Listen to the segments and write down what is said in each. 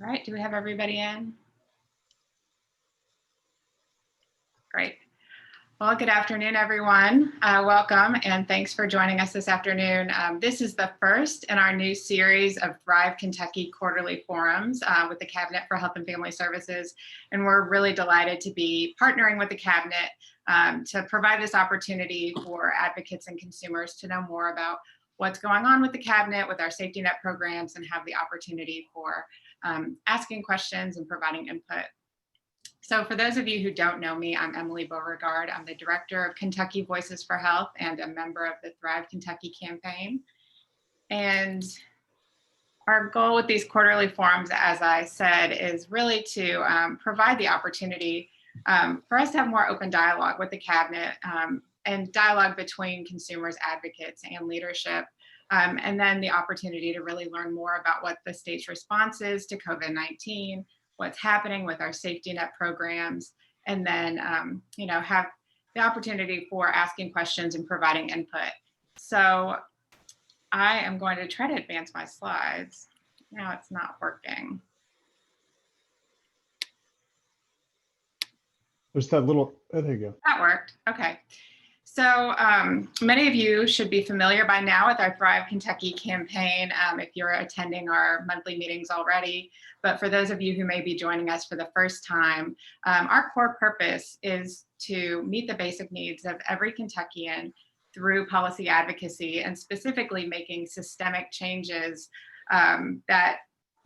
All right, do we have everybody in? Great. Well, good afternoon, everyone. Welcome, and thanks for joining us this afternoon. This is the first in our new series of ThriveKY quarterly forums with the Cabinet for Health and Family Services, and we're really delighted to be partnering with the Cabinet to provide this opportunity for advocates and consumers to know more about what's going on with the Cabinet, with our safety net programs, and have the opportunity for asking questions and providing input. So for those of you who don't know me, I'm Emily Beauregard. I'm the director of Kentucky Voices for Health and a member of the ThriveKY campaign. And our goal with these quarterly forums, as I said, is really to provide the opportunity for us to have more open dialogue with the Cabinet and dialogue between consumers, advocates, and leadership. And then the opportunity to really learn more about what the state's response is to COVID-19, what's happening with our safety net programs, and then have the opportunity for asking questions and providing input. So I am going to try to advance my slides. Now it's not working. There's that little, oh, there you go. That worked, okay. So many of you should be familiar by now with our ThriveKY campaign if you're attending our monthly meetings already. But for those of you who may be joining us for the first time, our core purpose is to meet the basic needs of every Kentuckian through policy advocacy, and specifically making systemic changes that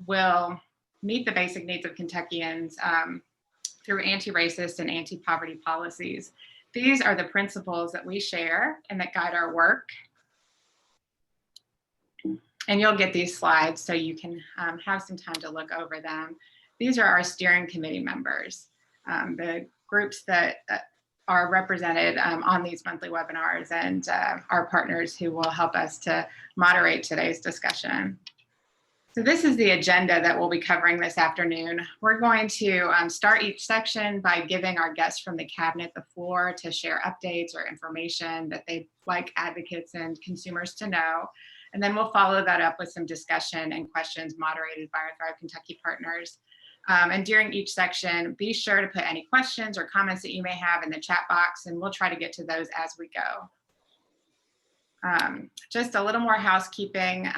will meet the basic needs of Kentuckians through anti-racist and anti-poverty policies. These are the principles that we share and that guide our work. And you'll get these slides so you can have some time to look over them. These are our steering committee members, the groups that are represented on these monthly webinars, and our partners who will help us to moderate today's discussion. So this is the agenda that we'll be covering this afternoon. We're going to start each section by giving our guests from the Cabinet the floor to share updates or information that they'd like advocates and consumers to know. And then we'll follow that up with some discussion and questions moderated by our ThriveKY partners. And during each section, be sure to put any questions or comments that you may have in the chat box, and we'll try to get to those as we go. Just a little more housekeeping.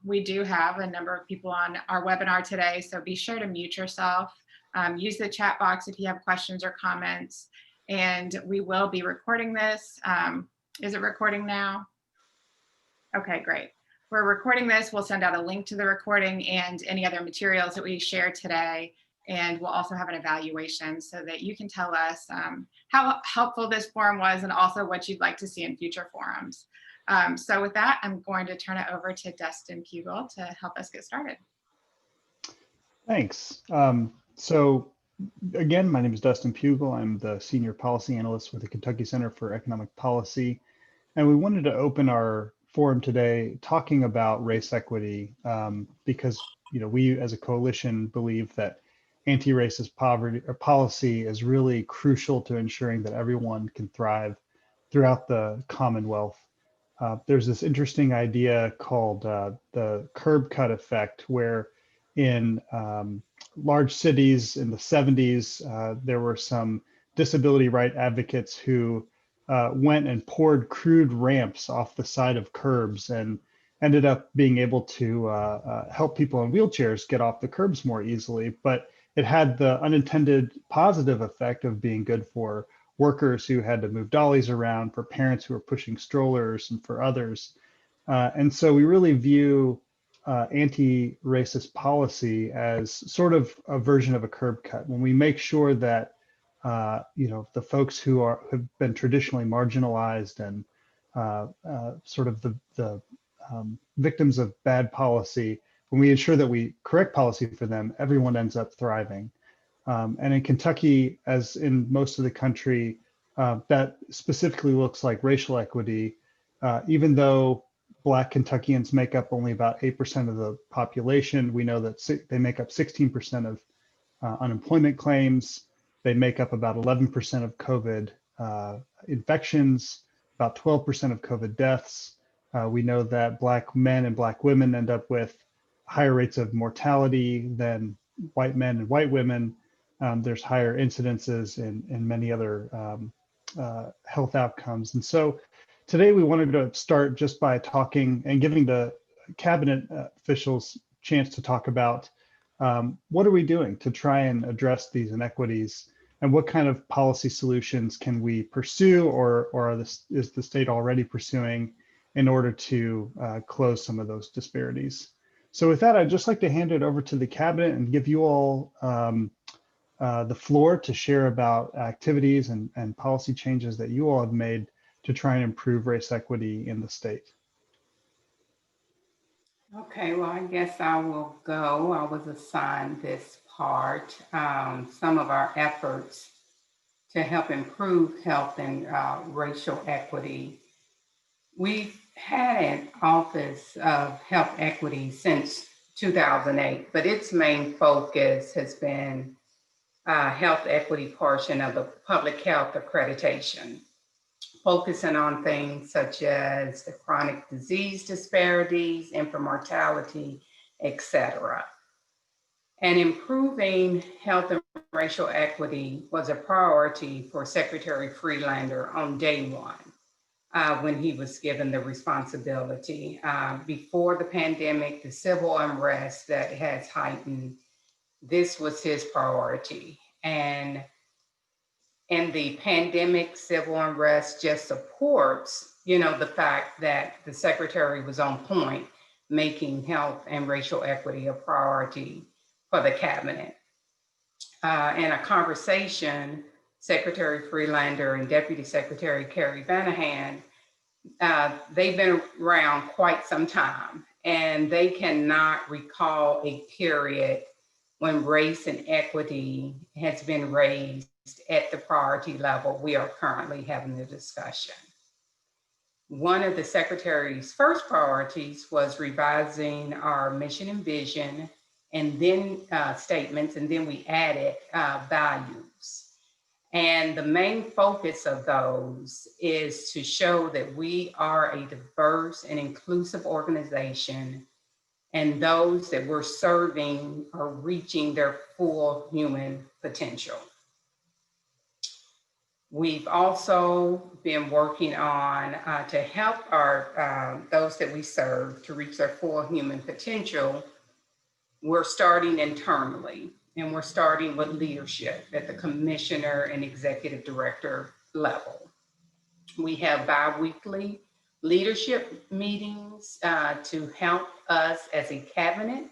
We do have a number of people on our webinar today, so be sure to mute yourself. Use the chat box if you have questions or comments, and we will be recording this. Is it recording now? Okay, great. We're recording this. We'll send out a link to the recording and any other materials that we share today. And we'll also have an evaluation so that you can tell us how helpful this forum was and also what you'd like to see in future forums. So with that, I'm going to turn it over to Dustin Pugel to help us get started. Thanks. So again, my name is Dustin Pugel. I'm the Senior Policy Analyst with the Kentucky Center for Economic Policy. And we wanted to open our forum today talking about race equity because we as a coalition believe that anti-racist poverty or policy is really crucial to ensuring that everyone can thrive throughout the Commonwealth. There's this interesting idea called the curb cut effect, where in large cities in the 70s, there were some disability right advocates who went and poured crude ramps off the side of curbs and ended up being able to help people in wheelchairs get off the curbs more easily. But it had the unintended positive effect of being good for workers who had to move dollies around, for parents who were pushing strollers, and for others. And so we really view anti-racist policy as sort of a version of a curb cut, when we make sure that the folks who have been traditionally marginalized and sort of the victims of bad policy, when we ensure that we correct policy for them, everyone ends up thriving. And in Kentucky, as in most of the country, that specifically looks like racial equity. Even though Black Kentuckians make up only about 8% of the population, we know that they make up 16% of unemployment claims. They make up about 11% of COVID infections, about 12% of COVID deaths. We know that Black men and Black women end up with higher rates of mortality than white men and white women. There's higher incidences in many other health outcomes. And so today we wanted to start just by talking and giving the cabinet officials chance to talk about what are we doing to try and address these inequities, and what kind of policy solutions can we pursue, or is the state already pursuing in order to close some of those disparities. So with that, I'd just like to hand it over to the cabinet and give you all the floor to share about activities and policy changes that you all have made to try and improve race equity in the state. Okay, well, I guess I will go. I was assigned this part. Some of our efforts to help improve health and racial equity. We've had an Office of Health Equity since 2008, but its main focus has been health equity portion of the public health accreditation, focusing on things such as the chronic disease disparities, infant mortality, etc. And improving health and racial equity was a priority for Secretary Freelander on day one when he was given the responsibility. Before the pandemic, the civil unrest that has heightened, this was his priority. And the pandemic civil unrest just supports, the fact that the secretary was on point, making health and racial equity a priority for the cabinet. In a conversation, Secretary Freelander and Deputy Secretary Carrie Vanahan, they've been around quite some time, and they cannot recall a period when race and equity has been raised at the priority level we are currently having the discussion. One of the Secretary's first priorities was revising our mission and vision, and then statements, and then we added values. And the main focus of those is to show that we are a diverse and inclusive organization, and those that we're serving are reaching their full human potential. We've also been working on to help our those that we serve to reach their full human potential. We're starting internally, and we're starting with leadership at the commissioner and executive director level. We have bi-weekly leadership meetings to help us as a cabinet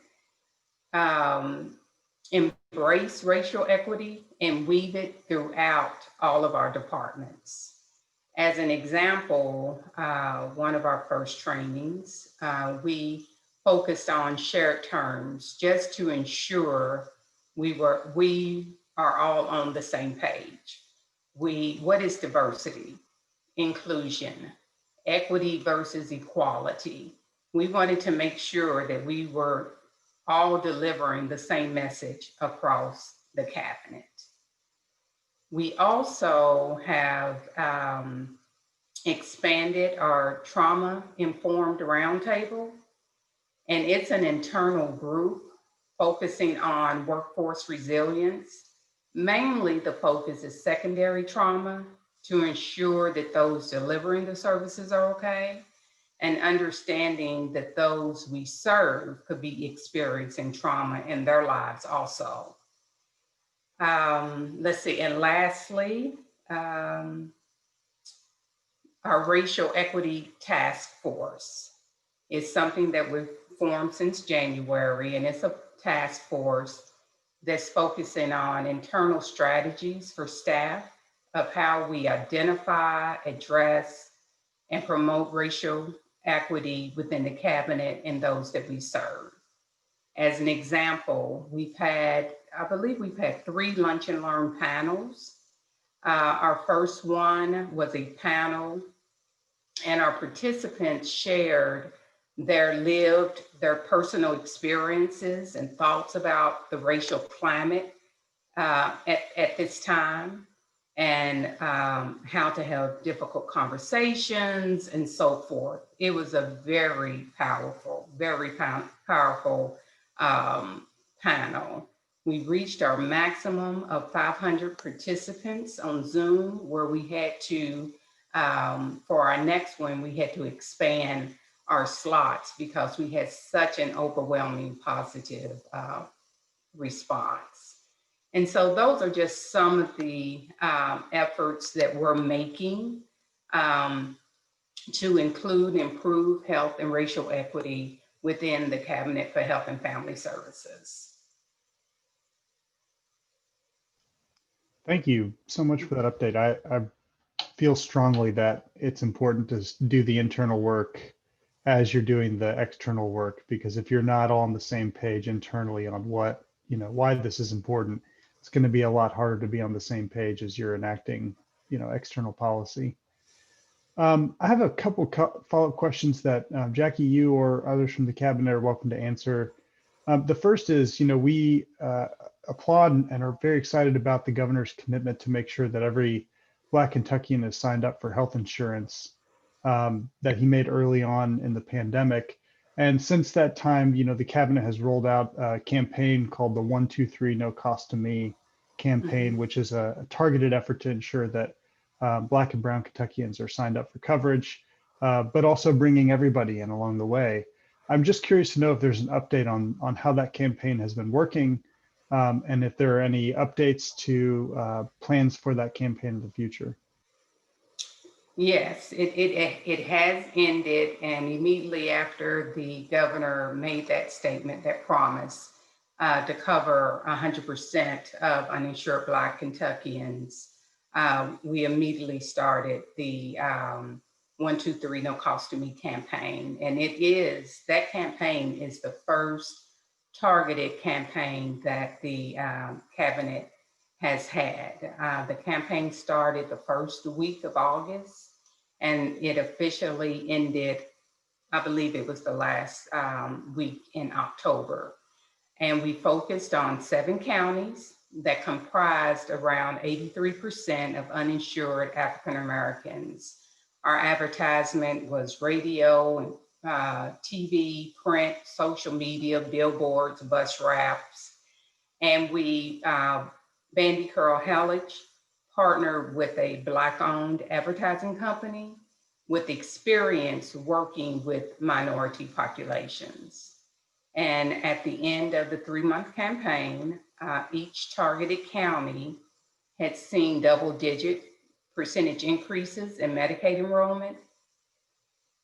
embrace racial equity and weave it throughout all of our departments. As an example, one of our first trainings, we focused on shared terms just to ensure we are all on the same page. What is diversity, inclusion, equity versus equality? We wanted to make sure that we were all delivering the same message across the cabinet. We also have expanded our trauma-informed roundtable, and it's an internal group focusing on workforce resilience. Mainly the focus is secondary trauma to ensure that those delivering the services are okay, and understanding that those we serve could be experiencing trauma in their lives also. Let's see, and lastly, our racial equity task force is something that we've formed since January, and it's a task force that's focusing on internal strategies for staff of how we identify, address, and promote racial equity within the cabinet and those that we serve. As an example, I believe we've had 3 lunch and learn panels. Our first one was a panel, and our participants shared their personal experiences and thoughts about the racial climate at this time, and how to have difficult conversations and so forth. It was a very powerful panel. We reached our maximum of 500 participants on Zoom, where we had to, for our next one, we had to expand our slots because we had such an overwhelming positive response. And so those are just some of the efforts that we're making to include improve health and racial equity within the Cabinet for Health and Family Services. Thank you so much for that update. I feel strongly that it's important to do the internal work as you're doing the external work, because if you're not all on the same page internally on what, why this is important, it's going to be a lot harder to be on the same page as you're enacting, external policy. I have a couple follow-up questions that Jackie, you or others from the cabinet are welcome to answer. The first is, we applaud and are very excited about the governor's commitment to make sure that every Black Kentuckian is signed up for health insurance that he made early on in the pandemic. And since that time, the cabinet has rolled out a campaign called the 123 No Cost to Me campaign, which is a targeted effort to ensure that Black and Brown Kentuckians are signed up for coverage, but also bringing everybody in along the way. I'm just curious to know if there's an update on how that campaign has been working, and if there are any updates to plans for that campaign in the future. Yes, it has ended, and immediately after the governor made that statement, that promise to cover 100% of uninsured Black Kentuckians, we immediately started the 123 No Cost to Me campaign. And that campaign is the first targeted campaign that the cabinet has had. The campaign started the first week of August, and it officially ended, I believe it was the last week in October. And we focused on 7 counties that comprised around 83% of uninsured African Americans. Our advertisement was radio, TV, print, social media, billboards, bus wraps. And we, Bandy Curl Hellich, partnered with a Black-owned advertising company with experience working with minority populations. And at the end of the 3-month campaign, each targeted county had seen double-digit percentage increases in Medicaid enrollment.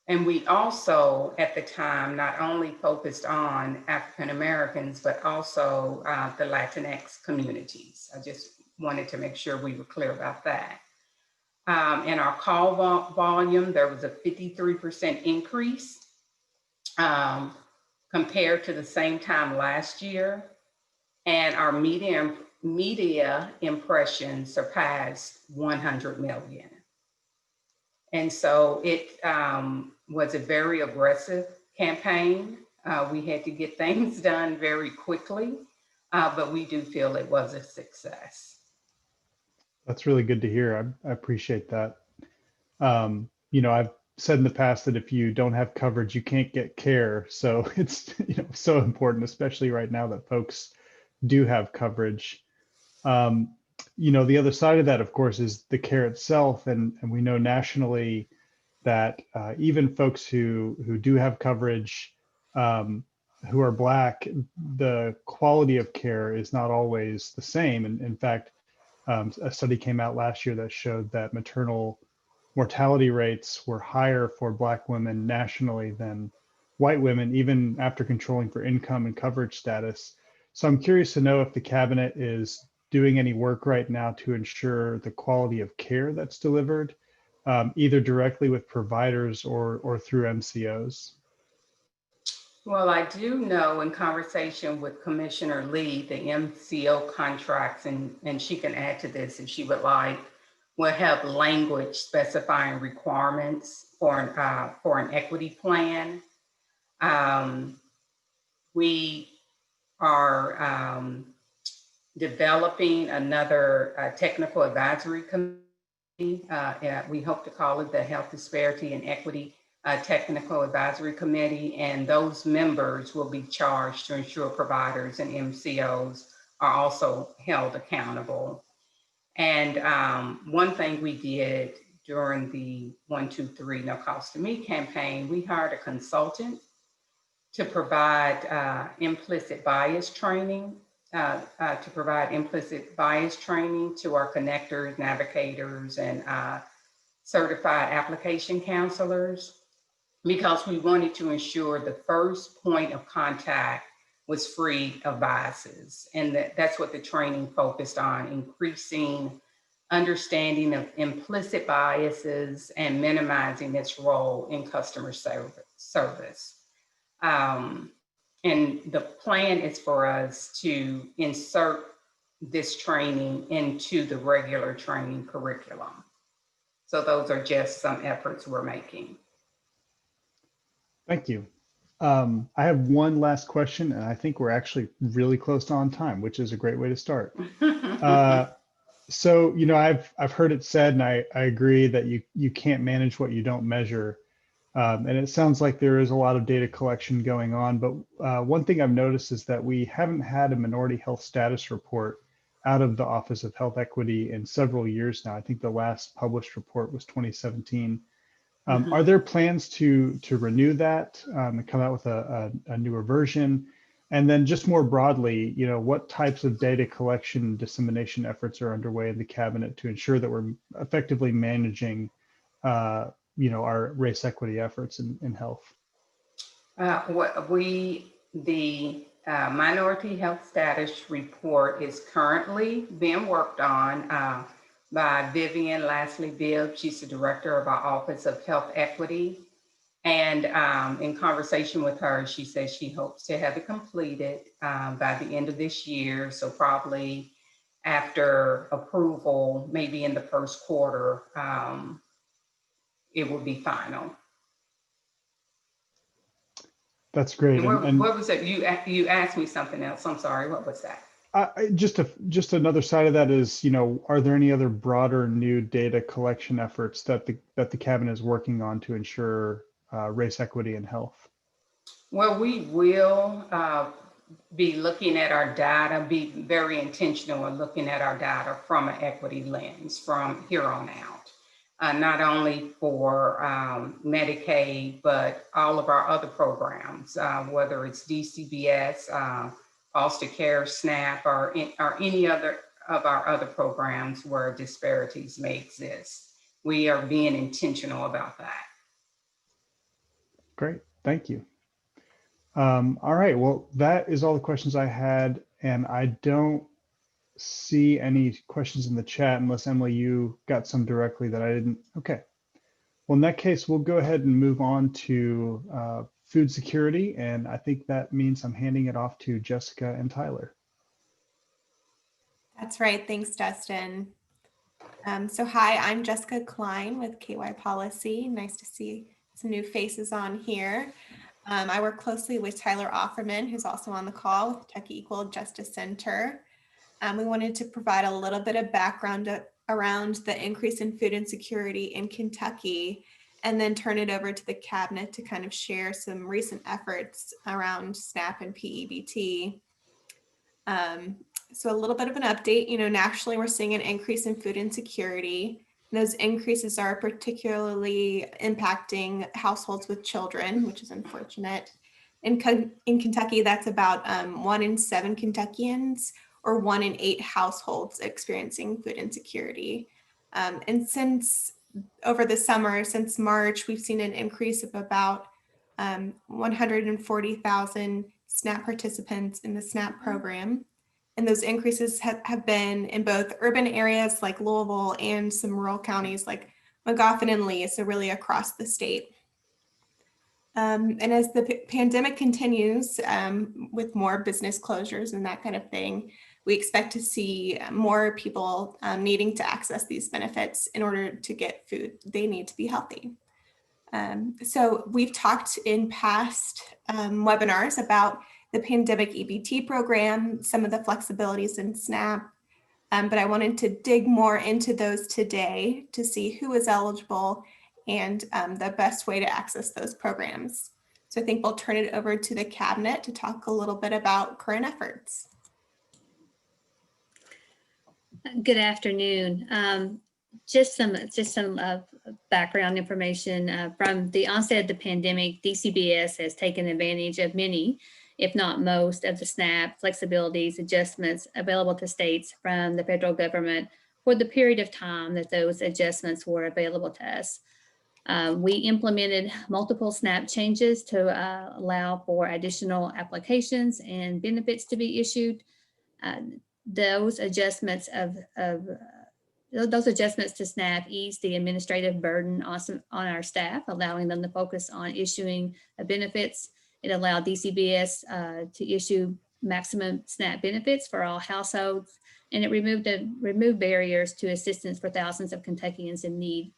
And we also, at the time, not only focused on African Americans, but also the Latinx communities. I just wanted to make sure we were clear about that. In our call volume, there was a 53% increase compared to the same time last year. And our media impressions surpassed 100 million. And so it was a very aggressive campaign. We had to get things done very quickly, but we do feel it was a success. That's really good to hear. I appreciate that. I've said in the past that if you don't have coverage, you can't get care. So it's so important, especially right now that folks do have coverage. The other side of that, of course, is the care itself. And we know nationally that even folks who do have coverage, who are Black, the quality of care is not always the same. And in fact, a study came out last year that showed that maternal mortality rates were higher for Black women nationally than white women, even after controlling for income and coverage status. So I'm curious to know if the cabinet is doing any work right now to ensure the quality of care that's delivered, either directly with providers or through MCOs. Well, I do know in conversation with Commissioner Lee, the MCO contracts, and she can add to this if she would like, will have language specifying requirements for an equity plan. We are developing another technical advisory committee. We hope to call it the Health Disparity and Equity Technical Advisory Committee, and those members will be charged to ensure providers and MCOs are also held accountable. And one thing we did during the 123 No Cost to Me campaign, we hired a consultant to provide implicit bias training, to our connectors, navigators, and certified application counselors, because we wanted to ensure the first point of contact was free of biases. And that's what the training focused on, increasing understanding of implicit biases and minimizing its role in customer service. And the plan is for us to insert this training into the regular training curriculum. So those are just some efforts we're making. Thank you. I have one last question, and I think we're actually really close to on time, which is a great way to start. So, I've heard it said, and I agree that you can't manage what you don't measure. And it sounds like there is a lot of data collection going on, but one thing I've noticed is that we haven't had a minority health status report out of the Office of Health Equity in several years now. I think the last published report was 2017. Are there plans to renew that and come out with a newer version? And then just more broadly, what types of data collection and dissemination efforts are underway in the cabinet to ensure that we're effectively managing our race equity efforts in health? The Minority Health Status Report is currently being worked on by Vivian Lasley-Bibb. She's the director of our Office of Health Equity. And in conversation with her, she says she hopes to have it completed by the end of this year. So probably after approval, maybe in the first quarter, it will be final. That's great. And what was it? You asked me something else. I'm sorry. What was that? Just another side of that is, are there any other broader new data collection efforts that the cabinet is working on to ensure race equity in health? Well, we will be looking at our data, be very intentional in looking at our data from an equity lens from here on out. Not only for Medicaid, but all of our other programs, whether it's DCBS, foster care, SNAP, or any other of our other programs where disparities may exist. We are being intentional about that. Great, thank you. All right, well, that is all the questions I had, and I don't see any questions in the chat unless, Emily, you got some directly that I didn't. Okay. Well, in that case, we'll go ahead and move on to food security. And I think that means I'm handing it off to Jessica and Tyler. That's right. Thanks, Dustin. So hi, I'm Jessica Kline with KyPolicy. Nice to see some new faces on here. I work closely with Tyler Offerman, who's also on the call with Kentucky Equal Justice Center. We wanted to provide a little bit of background around the increase in food insecurity in Kentucky, and then turn it over to the cabinet to kind of share some recent efforts around SNAP and P-EBT. So a little bit of an update, nationally, we're seeing an increase in food insecurity. Those increases are particularly impacting households with children, which is unfortunate. In Kentucky, that's about 1 in 7 Kentuckians, or 1 in 8 households experiencing food insecurity. And since over the summer, since March, we've seen an increase of about 140,000 SNAP participants in the SNAP program. And those increases have been in both urban areas like Louisville and some rural counties like Magoffin and Lee, so really across the state. And as the pandemic continues with more business closures and that kind of thing, we expect to see more people needing to access these benefits in order to get food they need to be healthy. So we've talked in past webinars about the pandemic EBT program, some of the flexibilities in SNAP, but I wanted to dig more into those today to see who is eligible and the best way to access those programs. So I think we'll turn it over to the cabinet to talk a little bit about current efforts. Good afternoon. Just some background information. From the onset of the pandemic, DCBS has taken advantage of many, if not most, of the SNAP flexibilities adjustments available to states from the federal government for the period of time that those adjustments were available to us. We implemented multiple SNAP changes to allow for additional applications and benefits to be issued. Those adjustments to SNAP ease the administrative burden on our staff, allowing them to focus on issuing benefits. It allowed DCBS to issue maximum SNAP benefits for all households, and it removed barriers to assistance for thousands of Kentuckians in need.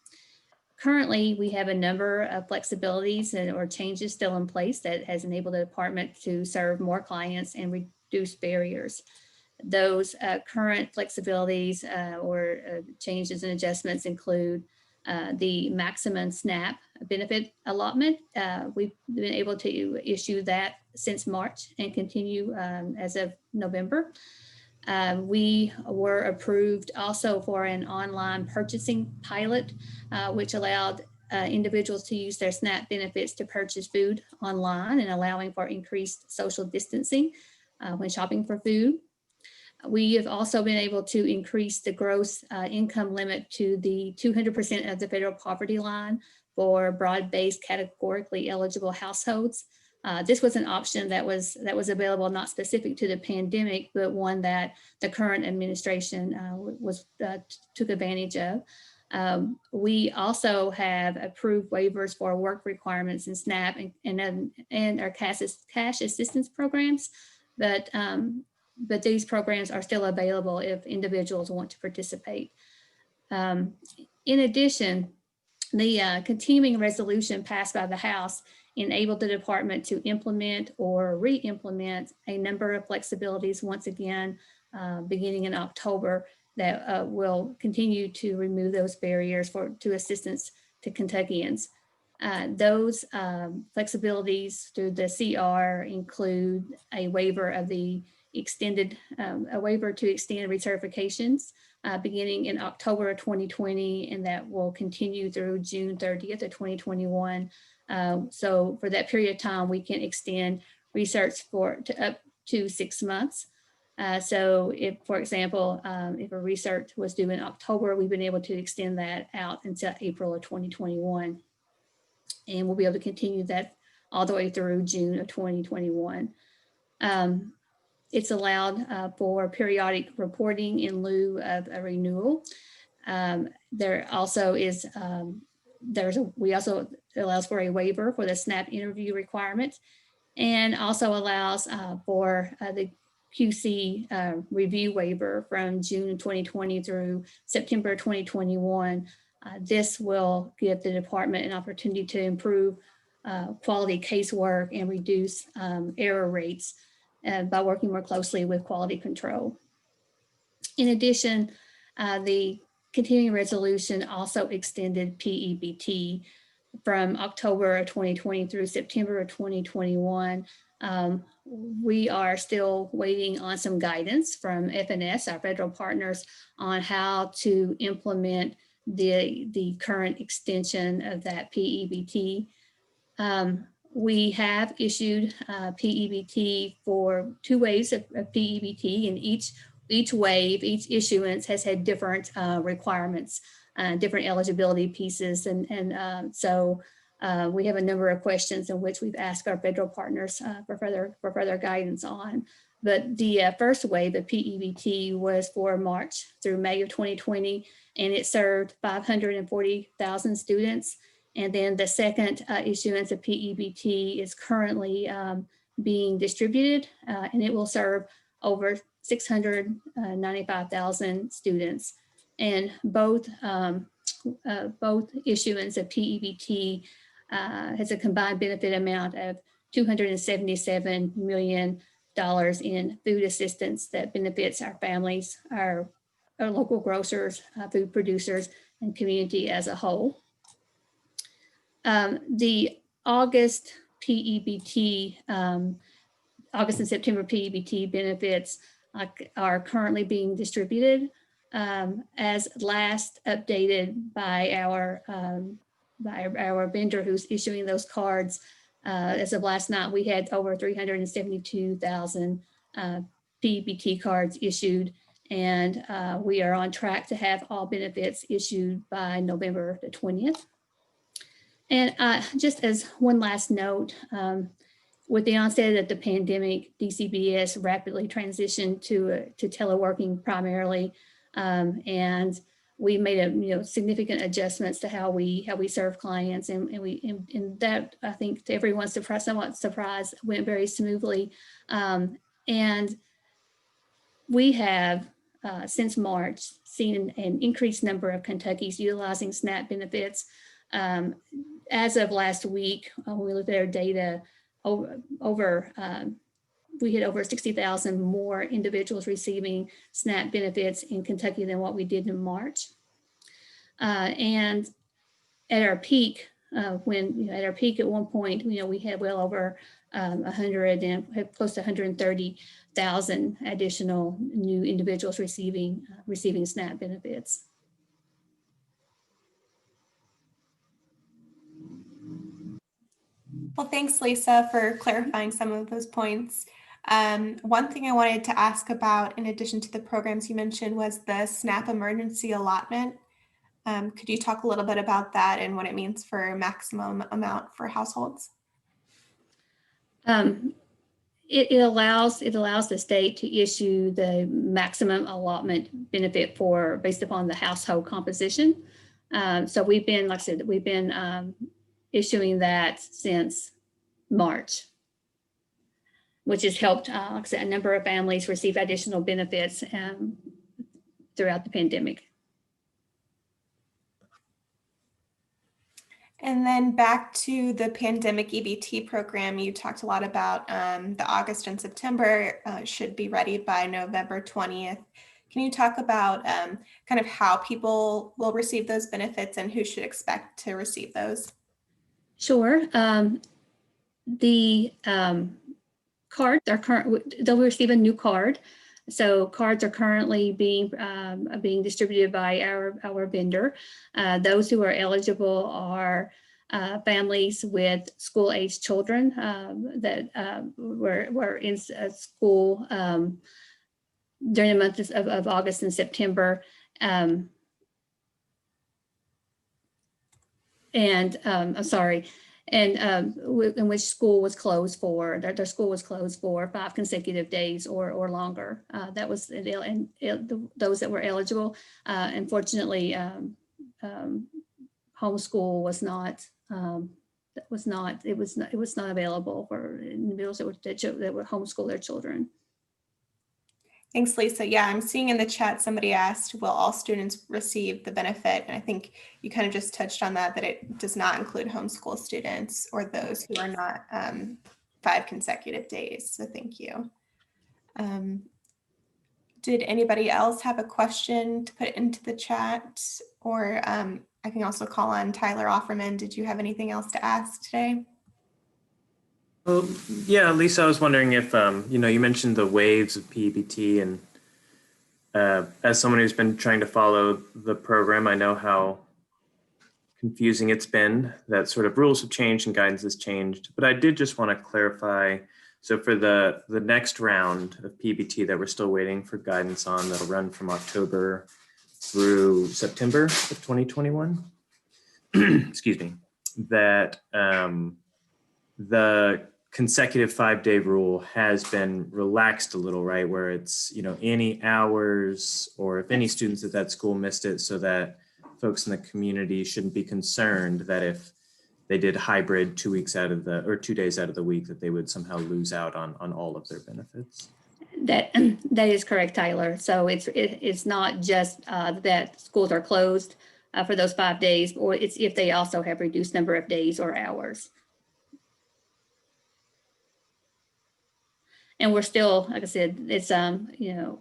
Currently, we have a number of flexibilities or changes still in place that has enabled the department to serve more clients and reduce barriers. Those current flexibilities or changes and adjustments include the maximum SNAP benefit allotment. We've been able to issue that since March and continue as of November. We were approved also for an online purchasing pilot, which allowed individuals to use their SNAP benefits to purchase food online and allowing for increased social distancing when shopping for food. We have also been able to increase the gross income limit to the 200% of the federal poverty line for broad-based categorically eligible households. This was an option that was available, not specific to the pandemic, but one that the current administration took advantage of. We also have approved waivers for work requirements in SNAP and our cash assistance programs, but these programs are still available if individuals want to participate. In addition, the continuing resolution passed by the House enabled the department to implement or re-implement a number of flexibilities once again, beginning in October, that will continue to remove those barriers to assistance to Kentuckians. Those flexibilities through the CR include a waiver of the a waiver to extend recertifications beginning in October of 2020, and that will continue through June 30th of 2021. So for that period of time, we can extend research to up to 6 months. So if, for example, if a research was due in October, we've been able to extend that out until April of 2021. And we'll be able to continue that all the way through June of 2021. It's allowed for periodic reporting in lieu of a renewal. There also is, allows for a waiver for the SNAP interview requirements, and also allows for the QC review waiver from June 2020 through September 2021. This will give the department an opportunity to improve quality casework and reduce error rates by working more closely with quality control. In addition, the continuing resolution also extended P-EBT from October of 2020 through September of 2021. We are still waiting on some guidance from FNS, our federal partners, on how to implement the current extension of that P-EBT. We have issued P-EBT for 2 waves of P-EBT, and each wave, each issuance has had different requirements, different eligibility pieces. So we have a number of questions in which we've asked our federal partners for further guidance on. But the first wave of P-EBT was for March through May of 2020, and it served 540,000 students. And then the second issuance of P-EBT is currently being distributed, and it will serve over 695,000 students. And both issuance of P-EBT has a combined benefit amount of $277 million in food assistance that benefits our families, our local grocers, food producers, and community as a whole. The August P-EBT, August and September P-EBT benefits are currently being distributed. as last updated by our vendor who's issuing those cards, as of last night, we had over 372,000 P-EBT cards issued, and we are on track to have all benefits issued by November the 20th. And just as one last note, with the onset of the pandemic, DCBS rapidly transitioned to teleworking primarily, and we made significant adjustments to how we serve clients, and that, I think, to everyone's surprise, somewhat surprised, went very smoothly. And we have since March seen an increased number of Kentuckians utilizing SNAP benefits. As of last week, when we looked at our data, we had over 60,000 more individuals receiving SNAP benefits in Kentucky than what we did in March. And at our peak, at one point, we had well over 100 and close to 130,000 additional new individuals receiving SNAP benefits. Well, thanks, Lisa, for clarifying some of those points. One thing I wanted to ask about, in addition to the programs you mentioned, was the SNAP emergency allotment. Could you talk a little bit about that and what it means for maximum amount for households? It allows the state to issue the maximum allotment benefit based upon the household composition. So we've been, like I said, we've been issuing that since March, which has helped, like I said, a number of families receive additional benefits throughout the pandemic. And then back to the pandemic EBT program, you talked a lot about the August and September should be ready by November 20th. Can you talk about kind of how people will receive those benefits and who should expect to receive those? Sure. The cards are they'll receive a new card. So cards are currently being distributed by our vendor. Those who are eligible are families with school-age children that were in school during the months of August and September. In which school was closed for, their school was closed for 5 consecutive days or longer. That was those that were eligible. Unfortunately, homeschool was not available for individuals that would homeschool their children. Thanks, Lisa. Yeah, I'm seeing in the chat, somebody asked, will all students receive the benefit? And I think you kind of just touched on that it does not include homeschool students or those who are not 5 consecutive days. So thank you. Did anybody else have a question to put into the chat? Or I can also call on Tyler Offerman. Did you have anything else to ask today? Well, yeah, Lisa, I was wondering if, you mentioned the waves of P-EBT, and as someone who's been trying to follow the program, I know how confusing it's been, that sort of rules have changed and guidance has changed. But I did just want to clarify, so for the next round of P-EBT that we're still waiting for guidance on, that'll run from October through September of 2021, excuse me, that the consecutive 5-day rule has been relaxed a little, right? Where it's, any hours or if any students at that school missed it, so that folks in the community shouldn't be concerned that if they did hybrid 2 weeks out of 2 days out of the week, that they would somehow lose out on all of their benefits. That is correct, Tyler. So it's not just that schools are closed for those 5 days, or it's if they also have reduced number of days or hours. And we're still, like I said, it's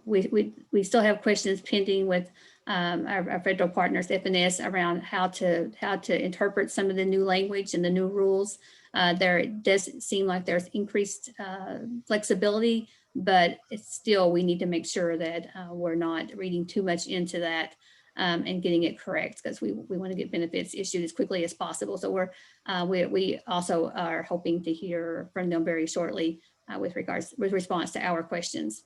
we still have questions pending with our federal partners, FNS, around how to interpret some of the new language and the new rules. There does seem like there's increased flexibility but it's still, we need to make sure that we're not reading too much into that and getting it correct, because we want to get benefits issued as quickly as possible. So we also are hoping to hear from them very shortly with response to our questions.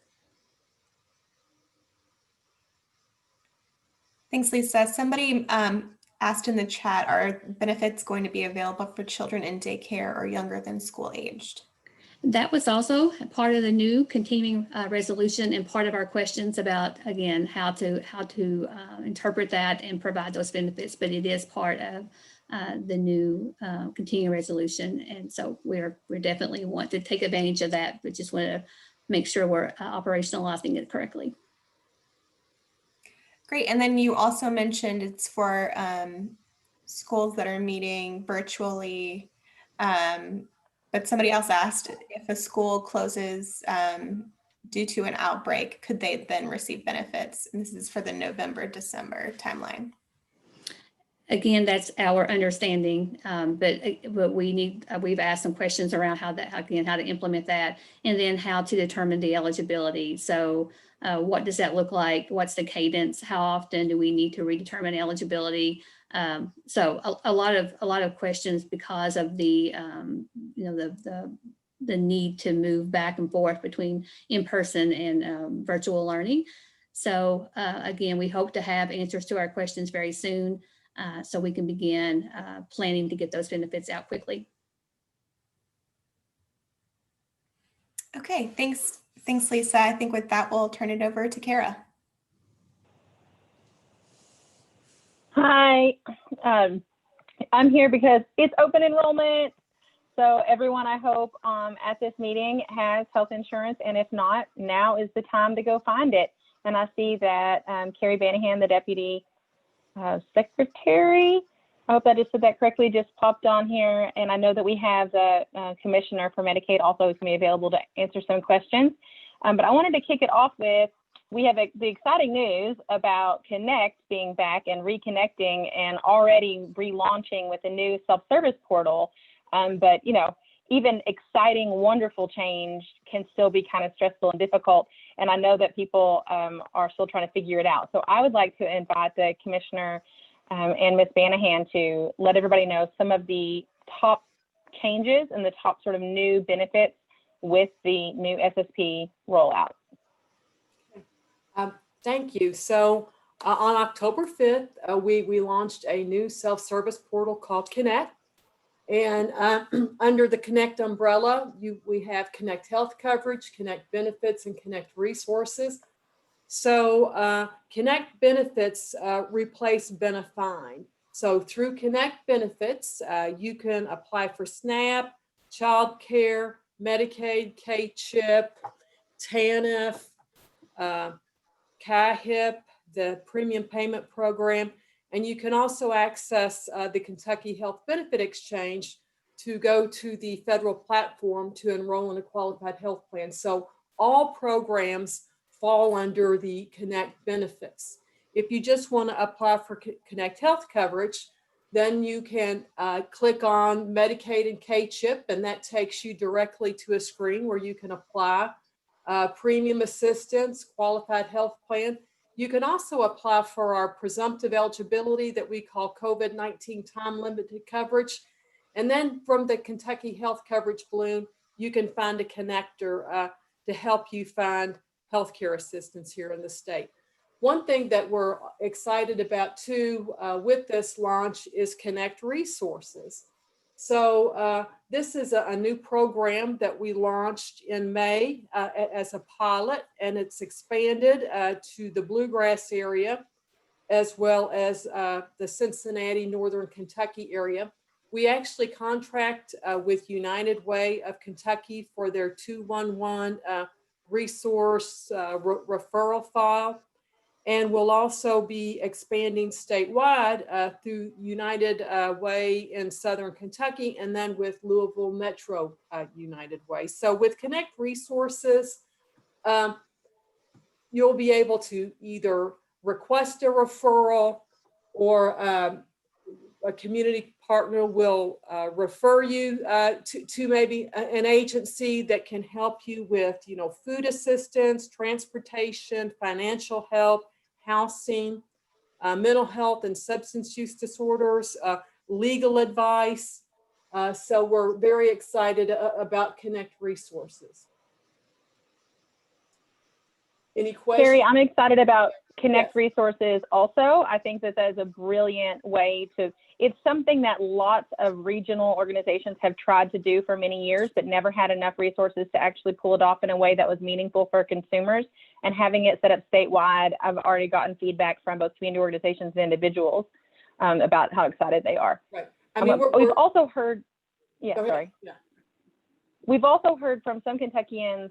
Thanks, Lisa. Somebody asked in the chat, are benefits going to be available for children in daycare or younger than school aged? That was also part of the new continuing resolution and part of our questions about, again, how to interpret that and provide those benefits, but it is part of the new continuing resolution. And so we're definitely want to take advantage of that, but just want to make sure we're operationalizing it correctly. Great. And then you also mentioned it's for schools that are meeting virtually. But somebody else asked, if a school closes due to an outbreak, could they then receive benefits? And this is for the November-December timeline. Again, that's our understanding, but we've asked some questions around how to implement that, and then how to determine the eligibility. So what does that look like? What's the cadence? How often do we need to redetermine eligibility? So a lot of questions because of the the need to move back and forth between in-person and virtual learning. So again, we hope to have answers to our questions very soon, so we can begin planning to get those benefits out quickly. Okay, thanks, Lisa. I think with that, we'll turn it over to Cara. Hi, I'm here because it's open enrollment. So everyone, I hope at this meeting has health insurance, and if not, now is the time to go find it. And I see that Carrie Banahan, the Deputy Secretary, I hope I just said that correctly, just popped on here. And I know that we have the Commissioner for Medicaid also is going to be available to answer some questions. But I wanted to kick it off with, we have the exciting news about Kynect being back and reconnecting and already relaunching with a new self-service portal. But, you know, even exciting, wonderful change can still be kind of stressful and difficult. And I know that people are still trying to figure it out. So I would like to invite the Commissioner and Ms. Banahan to let everybody know some of the top changes and the top sort of new benefits with the new SSP rollout. Thank you. So on October 5th, we launched a new self-service portal called Kynect. And under the Kynect umbrella, we have Kynect Health Coverage, Kynect Benefits, and Kynect Resources. So Kynect Benefits replace Benefine. So through Kynect Benefits, you can apply for SNAP, child care, Medicaid, KCHIP, TANF, KyHIP, the Premium Payment Program, and you can also access the Kentucky Health Benefit Exchange to go to the federal platform to enroll in a qualified health plan. So all programs fall under the Kynect benefits. If you just want to apply for Kynect Health coverage, then you can click on Medicaid and KCHIP, and that takes you directly to a screen where you can apply premium assistance, qualified health plan. You can also apply for our presumptive eligibility that we call COVID-19 time limited coverage. And then from the Kentucky Health Coverage Balloon, you can find a connector to help you find healthcare assistance here in the state. One thing that we're excited about too with this launch is Kynect Resources. So this is a new program that we launched in May as a pilot, and it's expanded to the Bluegrass area as well as the Cincinnati, Northern Kentucky area. We actually contract with United Way of Kentucky for their 211 resource referral file. And we'll also be expanding statewide through United Way in Southern Kentucky, and then with Louisville Metro United Way. So with Kynect Resources, you'll be able to either request a referral or a community partner will refer you to maybe an agency that can help you with, food assistance, transportation, financial help, housing, mental health and substance use disorders, legal advice. So we're very excited about Kynect resources. Any questions? Carrie, I'm excited about Kynect Yes. resources also. I think that is a brilliant way to, it's something that lots of regional organizations have tried to do for many years, but never had enough resources to actually pull it off in a way that was meaningful for consumers. And having it set up statewide, I've already gotten feedback from both community organizations and individuals about how excited they are. Right. I mean, we've also heard, Go ahead. sorry. Yeah. We've also heard from some Kentuckians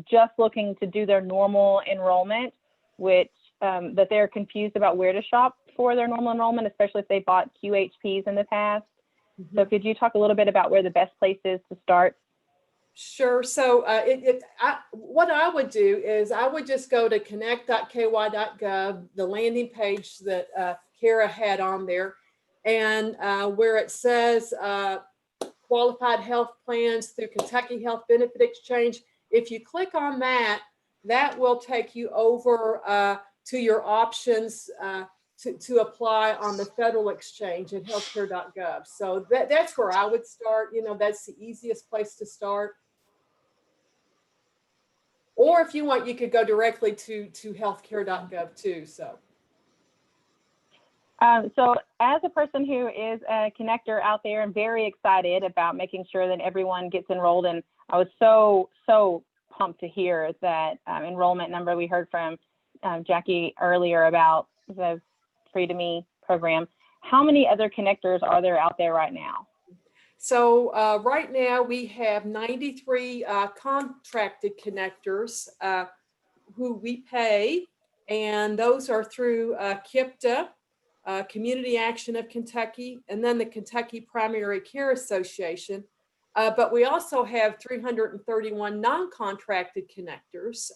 just looking to do their normal enrollment, which that they're confused about where to shop for their normal enrollment, especially if they bought QHPs in the past. Mm-hmm. So could you talk a little bit about where the best place is to start? Sure. So what I would do is I would just go to kynect.ky.gov, the landing page that Cara had on there, and where it says qualified health plans through Kentucky Health Benefit Exchange. If you click on that, that will take you over to your options to apply on the federal exchange at healthcare.gov. So that's where I would start. That's the easiest place to start. Or if you want, you could go directly to healthcare.gov too. So as a person who is a connector out there, I'm very excited about making sure that everyone gets enrolled. And I was so pumped to hear that enrollment number we heard from Jackie earlier about the Free to Me program. How many other connectors are there out there right now? So right now we have 93 contracted connectors who we pay, and those are through KIPTA, Community Action of Kentucky, and then the Kentucky Primary Care Association. But we also have 331 non-contracted connectors.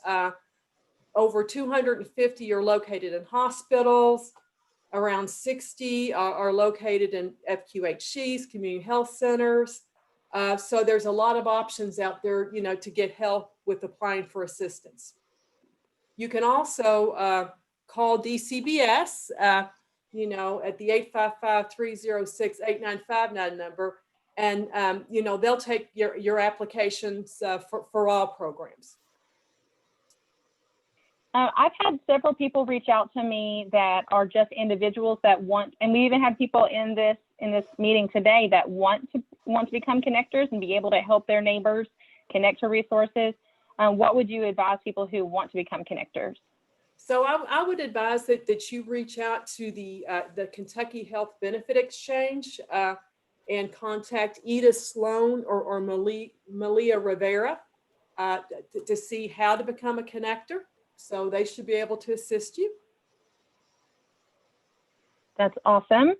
Over 250 are located in hospitals. Around 60 are located in FQHCs, community health centers. So there's a lot of options out there, to get help with applying for assistance. You can also call DCBS, at the 855-306-8959 number, and they'll take your applications for all programs. I've had several people reach out to me that are just individuals that want, and we even have people in this meeting today that want to become connectors and be able to help their neighbors connect to resources. What would you advise people who want to become connectors? So I would advise that you reach out to the Kentucky Health Benefit Exchange and contact Edith Sloan or Malia Rivera to see how to become a connector. So they should be able to assist you. That's awesome.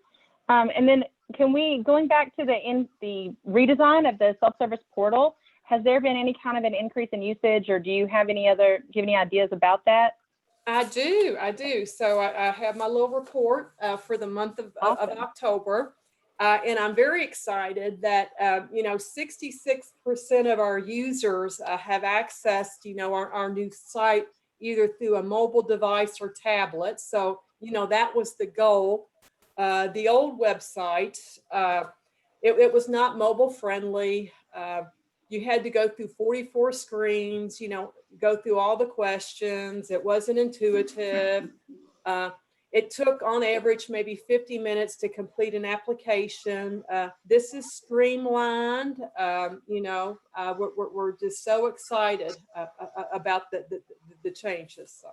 And then going back to the redesign of the self-service portal, has there been any kind of an increase in usage, or do you have any ideas about that? I do. So I have my little report for the month of October. And I'm very excited that, 66% of our users have accessed, our new site, either through a mobile device or tablet. So, that was the goal. The old website, it was not mobile friendly. You had to go through 44 screens, go through all the questions. It wasn't intuitive. It took on average maybe 50 minutes to complete an application. This is streamlined. We're just so excited about the changes. So.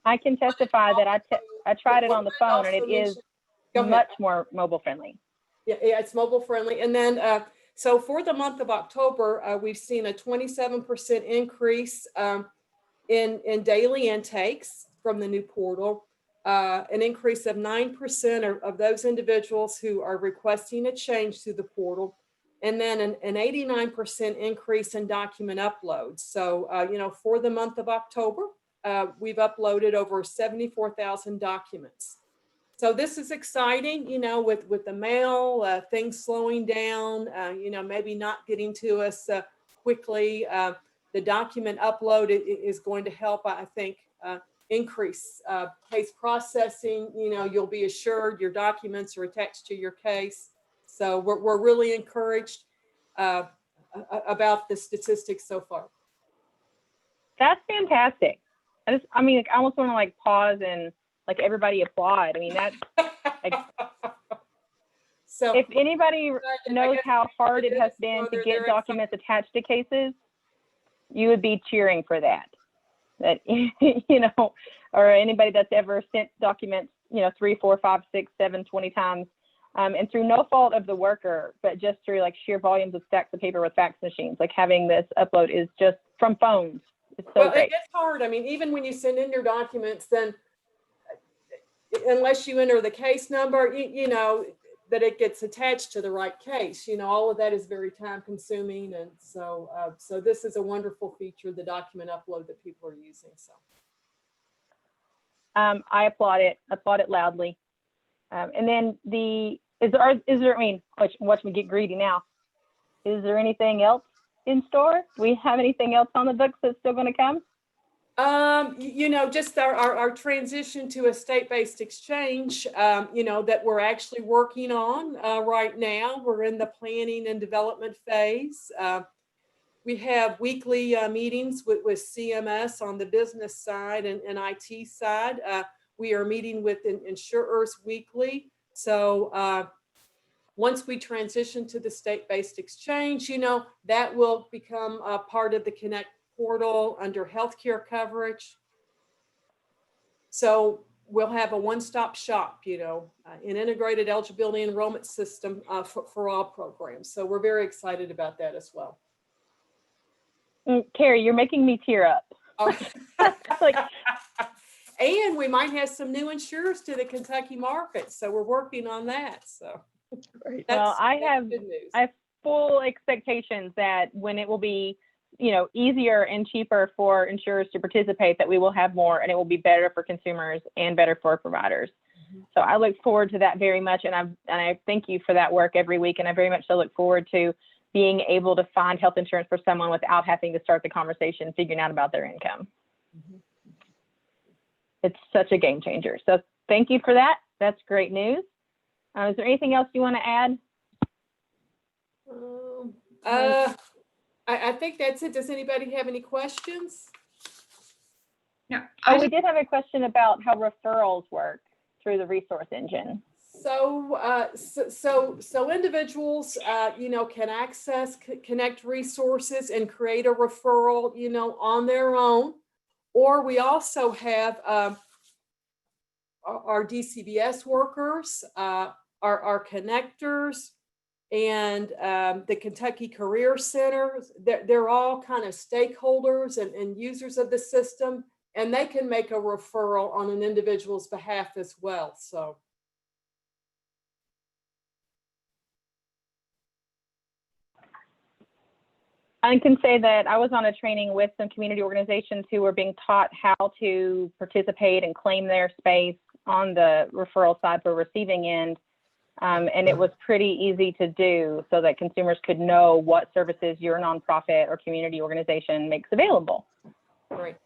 I can testify that I tried it on the phone, and it is much more mobile friendly. Yeah, it's mobile friendly. And then, so for the month of October, we've seen a 27% increase in daily intakes from the new portal, an increase of 9% of those individuals who are requesting a change to the portal, and then an 89% increase in document uploads. So, for the month of October, we've uploaded over 74,000 documents. So this is exciting, you know, with the mail, things slowing down, you know, maybe not getting to us quickly. The document upload is going to help, I think, increase case processing. You know, you'll be assured your documents are attached to your case. So we're really encouraged about the statistics so far. That's fantastic. I mean, I almost want to like pause and like everybody applaud. I mean, that like, so if anybody knows how hard it has been to get documents attached to cases, you would be cheering for that. That, you know, or anybody that's ever sent documents, you know, 3, 4, 5, 6, 7, 20 times, and through no fault of the worker, but just through like sheer volumes of stacks of paper with fax machines. Like having this upload is just from phones. It's so great. It's hard. I mean, even when you send in your documents, then unless you enter the case number, you know, that it gets attached to the right case. You know, all of that is very time consuming. And so, so this is a wonderful feature, the document upload that people are using. So I applaud it loudly. And then is there, I mean, watch me get greedy now. Is there anything else in store? Do we have anything else on the books that's still going to come? You know, just our transition to a state-based exchange, you know, that we're actually working on right now. We're in the planning and development phase. We have weekly meetings with CMS on the business side and IT side. We are meeting with insurers weekly. So once we transition to the state-based exchange, you know, that will become a part of the Kynect portal under healthcare coverage. So we'll have a one-stop shop, you know, an integrated eligibility enrollment system for all programs. So we're very excited about that as well. Carrie, you're making me tear up. Oh. Like, and we might have some new insurers to the Kentucky market. So we're working on that. So well, I have good news. I have full expectations that when it will be, you know, easier and cheaper for insurers to participate, that we will have more and it will be better for consumers and better for providers. Mm-hmm. So I look forward to that very much. And I thank you for that work every week. And I very much so look forward to being able to find health insurance for someone without having to start the conversation figuring out about their income. Mm-hmm. It's such a game changer. So thank you for that. That's great news. Is there anything else you want to add? I think that's it. Does anybody have any questions? No. Oh, we did have a question about how referrals work through the resource engine. So, so individuals, you know, can access Kynect resources and create a referral, you know, on their own. Or we also have our DCBS workers, our connectors, and the Kentucky Career Center. They're all kind of stakeholders and users of the system, and they can make a referral on an individual's behalf as well. So. I can say that I was on a training with some community organizations who were being taught how to participate and claim their space on the referral side for receiving end. And it was pretty easy to do so that consumers could know what services your nonprofit or community organization makes available. Right.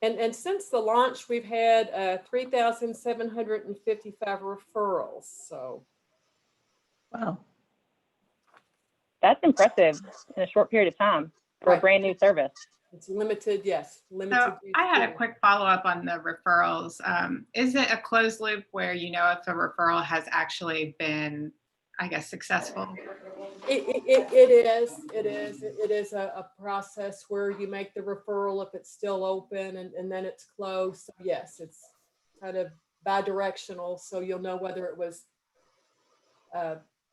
And since the launch, we've had 3,755 referrals. So. Wow. That's impressive in a short period of time for a brand new service. It's limited, yes. Limited. So I had a quick follow-up on the referrals. Is it a closed loop where you know if a referral has actually been, I guess, successful? It is a process where you make the referral if it's still open and then it's closed. So yes, it's kind of bi-directional. So you'll know whether it was,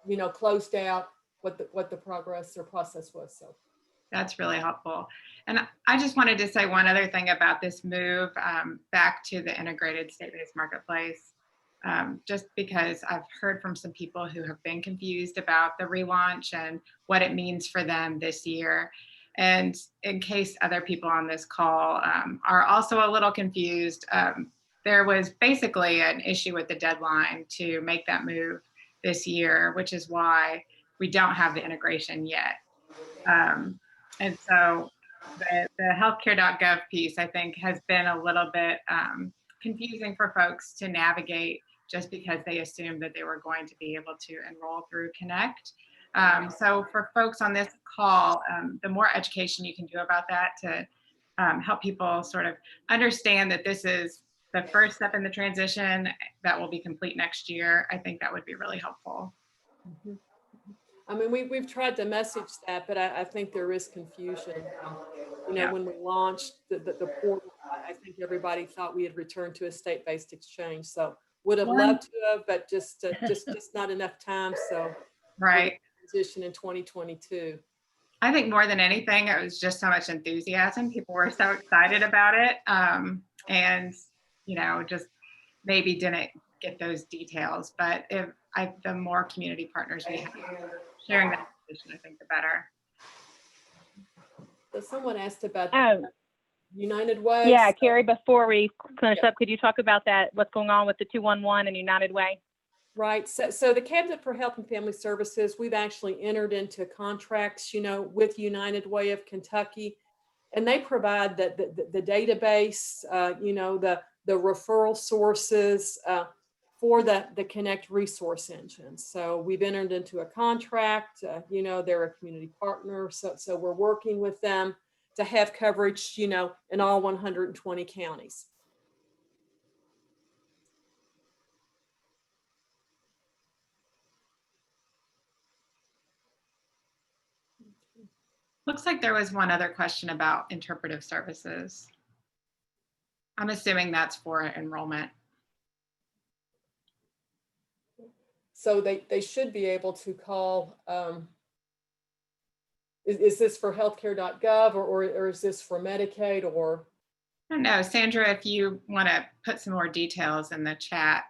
you know, closed out, what the progress or process was. So that's really helpful. And I just wanted to say one other thing about this move back to the integrated state-based marketplace, just because I've heard from some people who have been confused about the relaunch and what it means for them this year. And in case other people on this call are also a little confused, there was basically an issue with the deadline to make that move this year, which is why we don't have the integration yet. And so the healthcare.gov piece, I think, has been a little bit confusing for folks to navigate just because they assumed that they were going to be able to enroll through Kynect. So for folks on this call, the more education you can do about that to help people sort of understand that this is the first step in the transition that will be complete next year, I think that would be really helpful. Mhm. I mean, we've tried to message that, but I think there is confusion. You know, Yeah. when we launched the portal, I think everybody thought we had returned to a state-based exchange. So would have loved to have, but just not enough time. So Right. transition in 2022. I think more than anything, it was just so much enthusiasm. People were so excited about it. And, you know, just maybe didn't get those details. But the more community partners we have sharing that information, I think the better. So someone asked about Oh, United Way. yeah, Carrie, before we finish Yeah. up, could you talk about that, what's going on with the 211 and United Way? Right. So the Cabinet for Health and Family Services, we've actually entered into contracts, you know, with United Way of Kentucky, and they provide the database, you know, the referral sources for the Kynect resource engine. So we've entered into a contract, you know, they're a community partner. So we're working with them to have coverage, you know, in all 120 counties. Looks like there was one other question about interpretive services. I'm assuming that's for enrollment. So they should be able to call, is this for healthcare.gov or is this for Medicaid or? I don't know, Sandra, if you want to put some more details in the chat,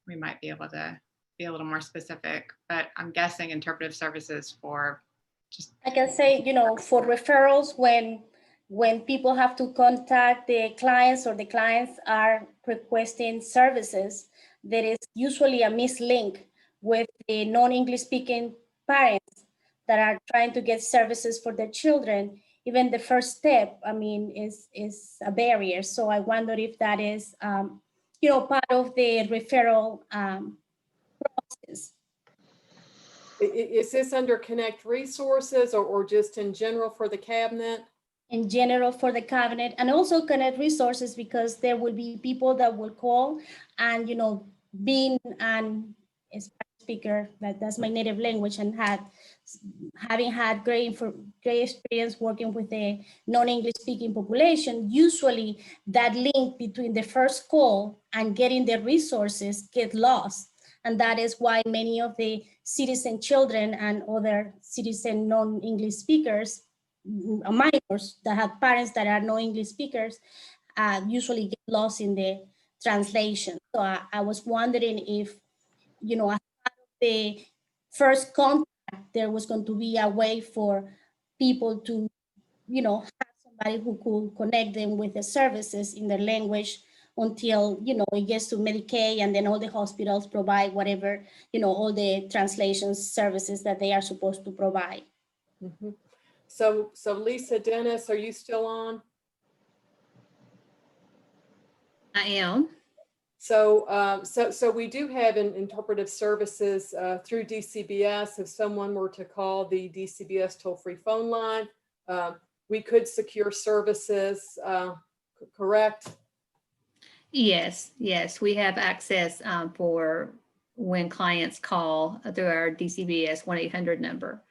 we might be able to be a little more specific, but I'm guessing interpretive services for just. I can say, you know, for referrals, when people have to contact the clients or the clients are requesting services, there is usually a mislink with the non-English speaking parents that are trying to get services for their children. Even the first step, I mean, is a barrier. So I wonder if that is, you know, part of the referral process. Is this under Kynect resources or just in general for the cabinet? In general for the cabinet, and also Kynect resources, because there will be people that will call and, you know, being an Spanish speaker, that's my native language, and having had great experience working with the non-English speaking population, usually that link between the first call and getting the resources get lost. And that is why many of the citizen children and other citizen non-English speakers, minors that have parents that are no English speakers, usually get lost in the translation. So I was wondering if, you know, as part of the first contact, there was going to be a way for people to, you know, have somebody who could connect them with the services in their language until, you know, it gets to Medicaid, and then all the hospitals provide whatever, you know, all the translation services that they are supposed to provide. Mm-hmm. So Lisa Dennis, are you still on? I am. So we do have interpretive services through DCBS. If someone were to call the DCBS toll-free phone line, we could secure services, correct? Yes, we have access for when clients call through our DCBS 1-800 number.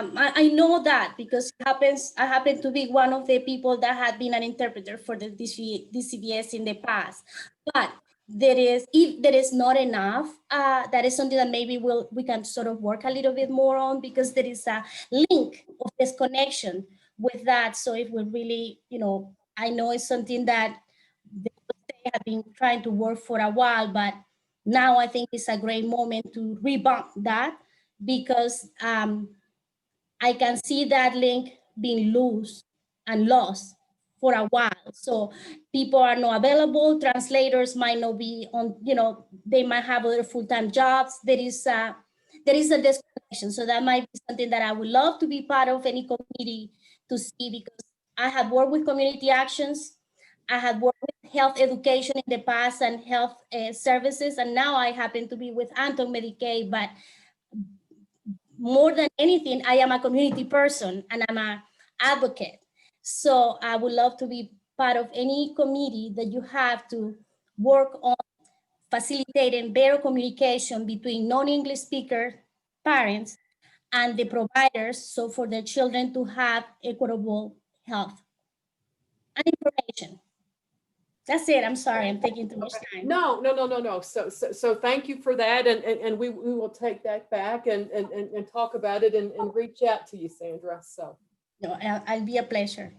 I know that because I happen to be one of the people that had been an interpreter for the DCBS in the past. But if there is not enough, that is something that maybe we can sort of work a little bit more on, because there is a link of this connection with that. So if we really, you know, I know it's something that they have been trying to work for a while, but now I think it's a great moment to revamp that, because I can see that link being loose and lost for a while. So people are not available. Translators might not be on, they might have other full-time jobs. There is a disconnection. So that might be something that I would love to be part of any committee to see, because I have worked with community actions. I have worked with health education in the past and health services. And now I happen to be with Anton Medicaid, but more than anything, I am a community person and I'm an advocate. So I would love to be part of any committee that you have to work on facilitating better communication between non-English speaker parents and the providers, so for the children to have equitable health and information. That's it. I'm sorry, I'm taking too much time. No. So thank you for that. And we will take that back and talk about it and reach out to you, Sandra. So. No, I'll be a pleasure.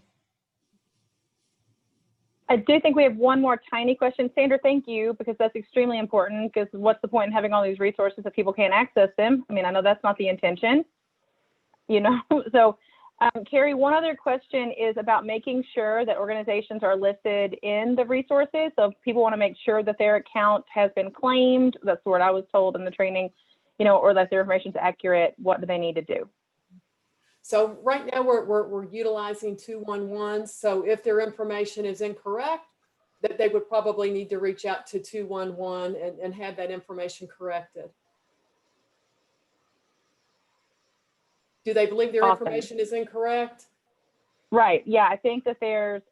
I do think we have one more tiny question. Sandra, thank you, because that's extremely important, because what's the point in having all these resources if people can't access them? I mean, I know that's not the intention, So Carrie, one other question is about making sure that organizations are listed in the resources. So if people want to make sure that their account has been claimed, that's what I was told in the training, or that their information is accurate, what do they need to do? So right now we're utilizing 211. So if their information is incorrect, that they would probably need to reach out to 211 and have that information corrected. Do they believe their information is incorrect? Right. Yeah, I think that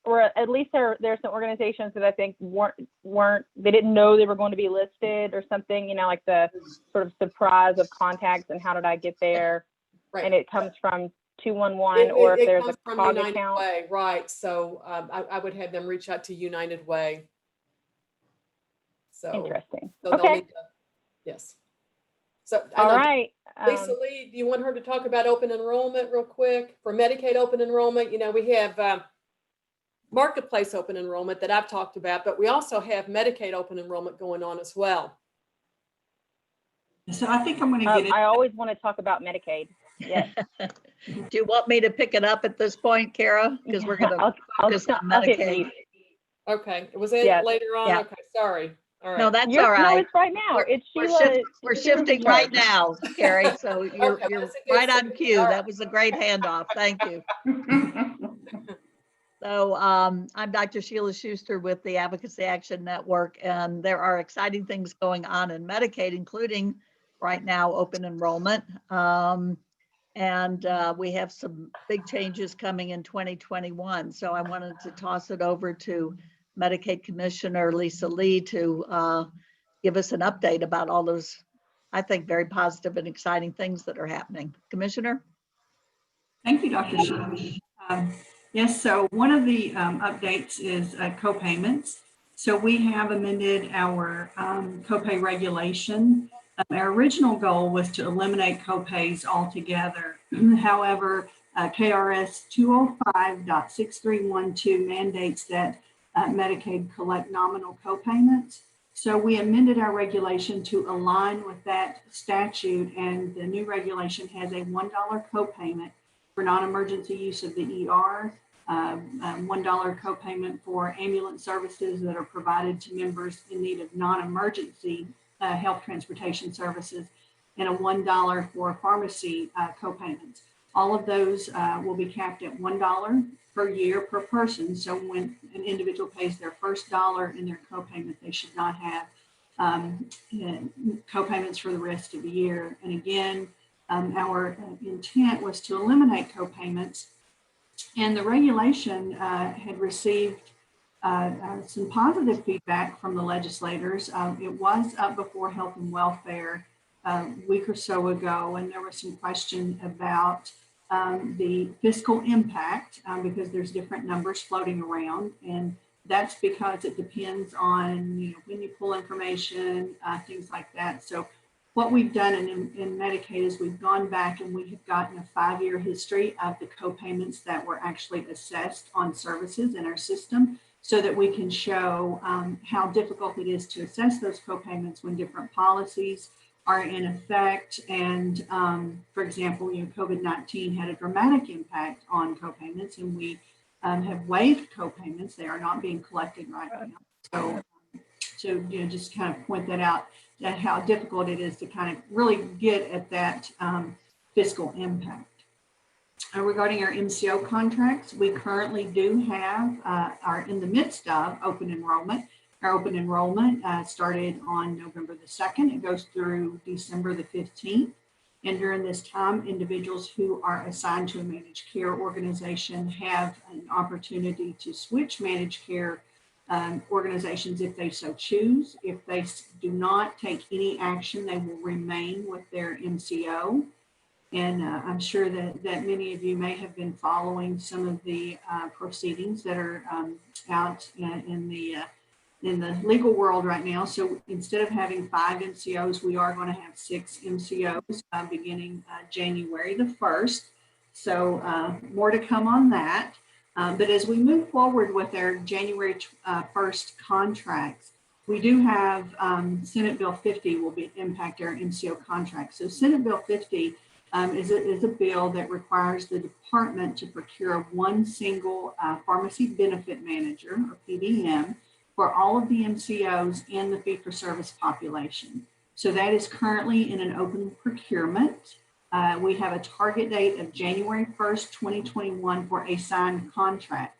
or at least there's some organizations that I think they didn't know they were going to be listed or something, like the sort of surprise of contacts and how did I get there? Right. And it comes from 211 or if there's a COG account. Way, right. So I would have them reach out to United Way. So interesting. So okay. Yes. So all right. Lisa Lee, do you want her to talk about open enrollment real quick? For Medicaid open enrollment, we have Marketplace open enrollment that I've talked about, but we also have Medicaid open enrollment going on as well. So I think I'm going to get it. I always want to talk about Medicaid. Yes. Do you want me to pick it up at this point, Cara? Because we're going to focus on Medicaid. Okay. Was it later on? Yeah. Okay. Sorry. All right. No, that's all right. No, it's right now. It's Sheila. We're shifting right now, Carrie. So you're right on cue. That was a great handoff. Thank you. So I'm Dr. Sheila Schuster with the Advocacy Action Network, and there are exciting things going on in Medicaid, including right now open enrollment. And we have some big changes coming in 2021. So I wanted to toss it over to Medicaid Commissioner Lisa Lee to give us an update about all those, I think, very positive and exciting things that are happening. Commissioner? Thank you, Dr. Sheila. Yes, so one of the updates is co-payments. So we have amended our copay regulation. Our original goal was to eliminate copays altogether. However, KRS 205.6312 mandates that Medicaid collect nominal copayments. So we amended our regulation to align with that statute, and the new regulation has a $1 copayment for non-emergency use of the ER, $1 copayment for ambulance services that are provided to members in need of non-emergency health transportation services, and a $1 for pharmacy copayments. All of those will be capped at $1 per year per person. So when an individual pays their first dollar in their copayment, they should not have copayments for the rest of the year. And again, our intent was to eliminate copayments, and the regulation had received some positive feedback from the legislators. It was up before Health and Welfare a week or so ago, and there was some question about the fiscal impact because there's different numbers floating around, and that's because it depends on when you pull information, things like that. So what we've done in Medicaid is we've gone back and we have gotten a 5-year history of the copayments that were actually assessed on services in our system, so that we can show how difficult it is to assess those copayments when different policies are in effect. And for example, COVID-19 had a dramatic impact on copayments, and we have waived co-payments. They are not being collected right now. So just kind of point that out, that how difficult it is to kind of really get at that fiscal impact. Regarding our MCO contracts, we currently do have, are in the midst of open enrollment. Our open enrollment started on November the 2nd. It goes through December the 15th. And during this time, individuals who are assigned to a managed care organization have an opportunity to switch managed care organizations if they so choose. If they do not take any action, they will remain with their MCO. And I'm sure that many of you may have been following some of the proceedings that are out in the legal world right now. So instead of having 5 MCOs, we are going to have 6 MCOs beginning January the 1st. So more to come on that. But as we move forward with our January 1st contracts, we do have Senate Bill 50 will impact our MCO contracts. So Senate Bill 50 is a bill that requires the department to procure one single pharmacy benefit manager, or PBM, for all of the MCOs in the fee-for-service population. So that is currently in an open procurement. We have a target date of January 1st, 2021 for a signed contract.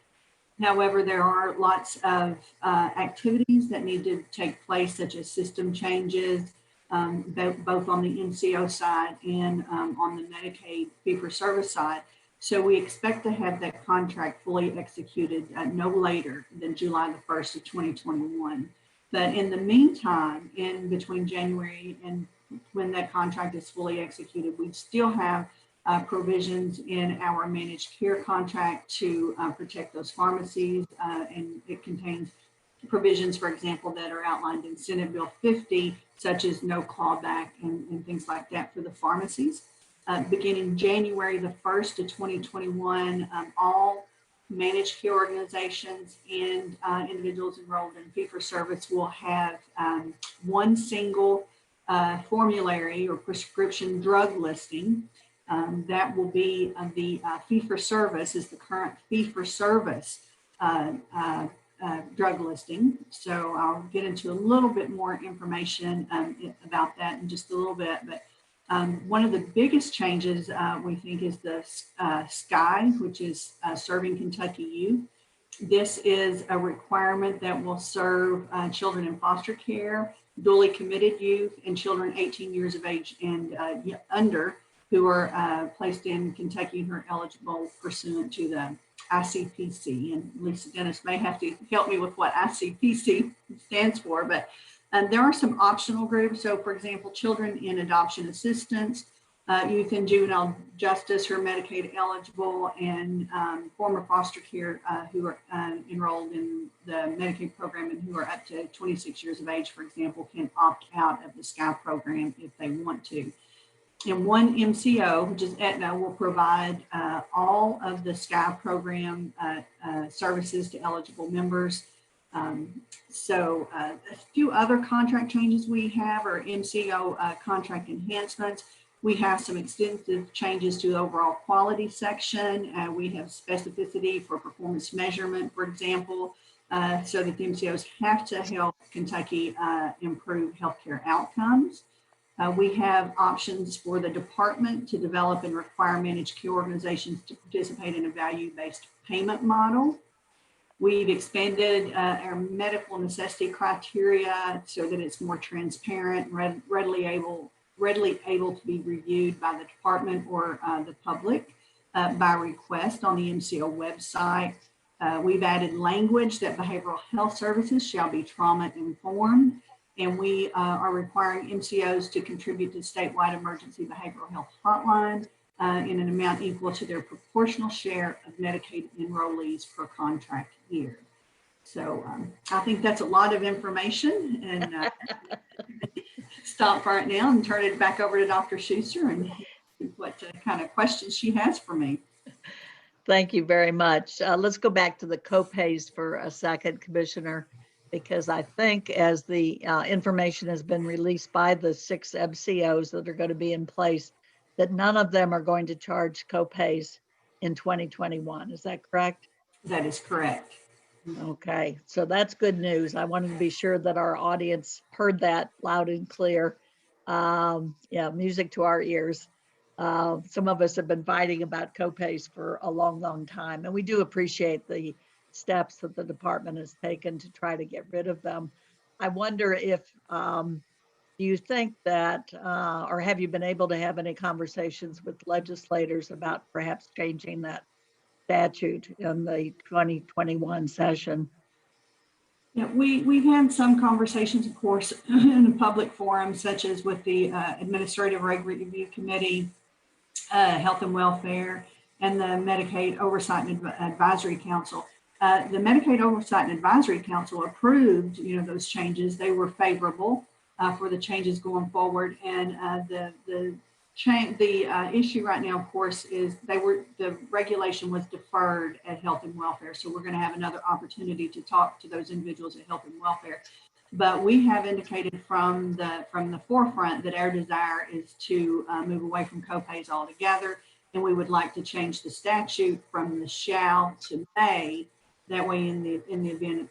However, there are lots of activities that need to take place, such as system changes, both on the MCO side and on the Medicaid fee-for-service side. So we expect to have that contract fully executed no later than July the 1st of 2021. But in the meantime, in between January and when that contract is fully executed, we still have provisions in our managed care contract to protect those pharmacies, and it contains provisions, for example, that are outlined in Senate Bill 50, such as no clawback and things like that for the pharmacies. Beginning January the 1st of 2021, all managed care organizations and individuals enrolled in fee-for-service will have one single formulary or prescription drug listing. That will be the fee-for-service is the current fee-for-service drug listing. So I'll get into a little bit more information about that in just a little bit. But one of the biggest changes we think is the SKY, which is Serving Kentucky Youth. This is a requirement that will serve children in foster care, duly committed youth, and children 18 years of age and under who are placed in Kentucky and who are eligible pursuant to the ICPC. And Lisa Dennis may have to help me with what ICPC stands for, but there are some optional groups. So for example, children in adoption assistance, youth in juvenile justice who are Medicaid eligible, and former foster care who are enrolled in the Medicaid program and who are up to 26 years of age, for example, can opt out of the SKY program if they want to. And one MCO, which is Aetna, will provide all of the SKY program services to eligible members. So a few other contract changes we have are MCO contract enhancements. We have some extensive changes to the overall quality section. We have specificity for performance measurement, for example, so that the MCOs have to help Kentucky improve healthcare outcomes. We have options for the department to develop and require managed care organizations to participate in a value-based payment model. We've expanded our medical necessity criteria so that it's more transparent, readily able to be reviewed by the department or the public by request on the MCO website. We've added language that behavioral health services shall be trauma informed. And we are requiring MCOs to contribute to the statewide emergency behavioral health hotline in an amount equal to their proportional share of Medicaid enrollees per contract year. So I think that's a lot of information, and stop right now and turn it back over to Dr. Schuster and see what kind of questions she has for me. Thank you very much. Let's go back to the copays for a second, Commissioner, because I think as the information has been released by the 6 MCOs that are going to be in place, that none of them are going to charge copays in 2021. Is that correct? That is correct. Okay, so that's good news. I wanted to be sure that our audience heard that loud and clear. Yeah, music to our ears. Some of us have been fighting about copays for a long, long time, and we do appreciate the steps that the department has taken to try to get rid of them. I wonder if, do you think that, or have you been able to have any conversations with legislators about perhaps changing that statute in the 2021 session? Yeah, we've had some conversations, of course, in a public forum, such as with the Administrative Reg Review Committee, Health and Welfare, and the Medicaid Oversight and Advisory Council. The Medicaid Oversight and Advisory Council approved, those changes. They were favorable for the changes going forward, and the issue right now, of course, is the regulation was deferred at Health and Welfare. So we're going to have another opportunity to talk to those individuals at Health and Welfare. But we have indicated from the forefront that our desire is to move away from copays altogether, and we would like to change the statute from the shall to may. That way, in the event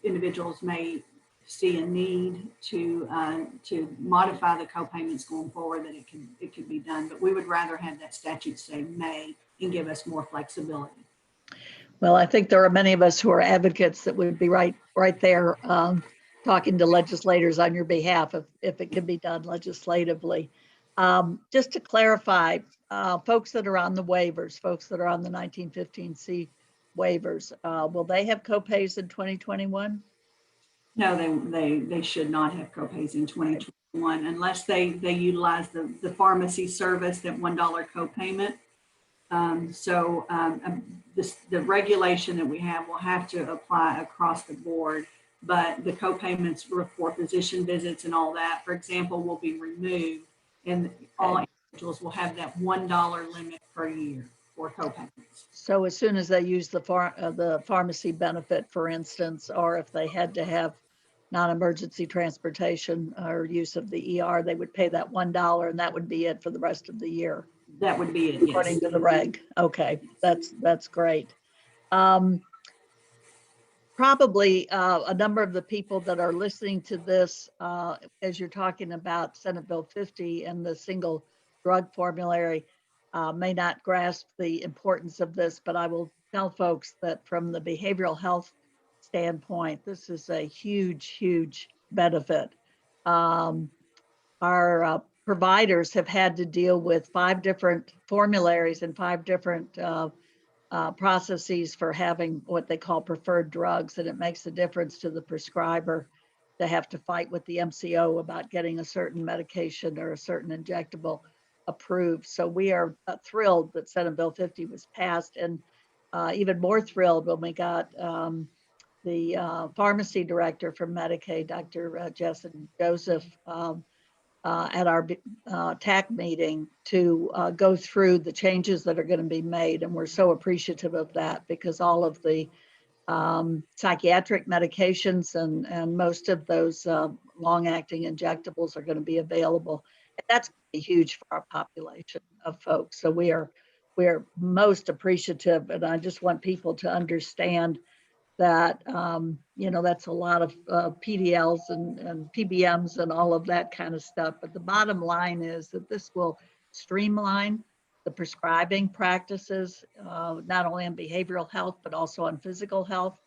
individuals may see a need to modify the copayments going forward, that it could be done. But we would rather have that statute say may and give us more flexibility. Well, I think there are many of us who are advocates that would be right there talking to legislators on your behalf if it can be done legislatively. Just to clarify, folks that are on the waivers, folks that are on the 1915C waivers, will they have copays in 2021? No, they should not have copays in 2021 unless they utilize the pharmacy service, that $1 copayment. The regulation that we have will have to apply across the board, but the copayments for physician visits and all that, for example, will be removed, and all individuals will have that $1 limit per year for copayments. So as soon as they use the pharmacy benefit, for instance, or if they had to have non-emergency transportation or use of the ER, they would pay that $1, and that would be it for the rest of the year. That would be it, according to the reg. Okay, that's great. Probably a number of the people that are listening to this, as you're talking about Senate Bill 50 and the single drug formulary, may not grasp the importance of this, but I will tell folks that from the behavioral health standpoint, this is a huge benefit. Our providers have had to deal with 5 different formularies and 5 different processes for having what they call preferred drugs, and it makes a difference to the prescriber to have to fight with the MCO about getting a certain medication or a certain injectable approved. So we are thrilled that Senate Bill 50 was passed, and even more thrilled when we got the pharmacy director from Medicaid, Dr. Jessen Joseph, at our TAC meeting to go through the changes that are going to be made. And we're so appreciative of that, because all of the psychiatric medications and most of those long-acting injectables are going to be available. And that's huge for our population of folks. So we are most appreciative, and I just want people to understand that, that's a lot of PDLs and PBMs and all of that kind of stuff. But the bottom line is that this will streamline the prescribing practices, not only on behavioral health, but also on physical health.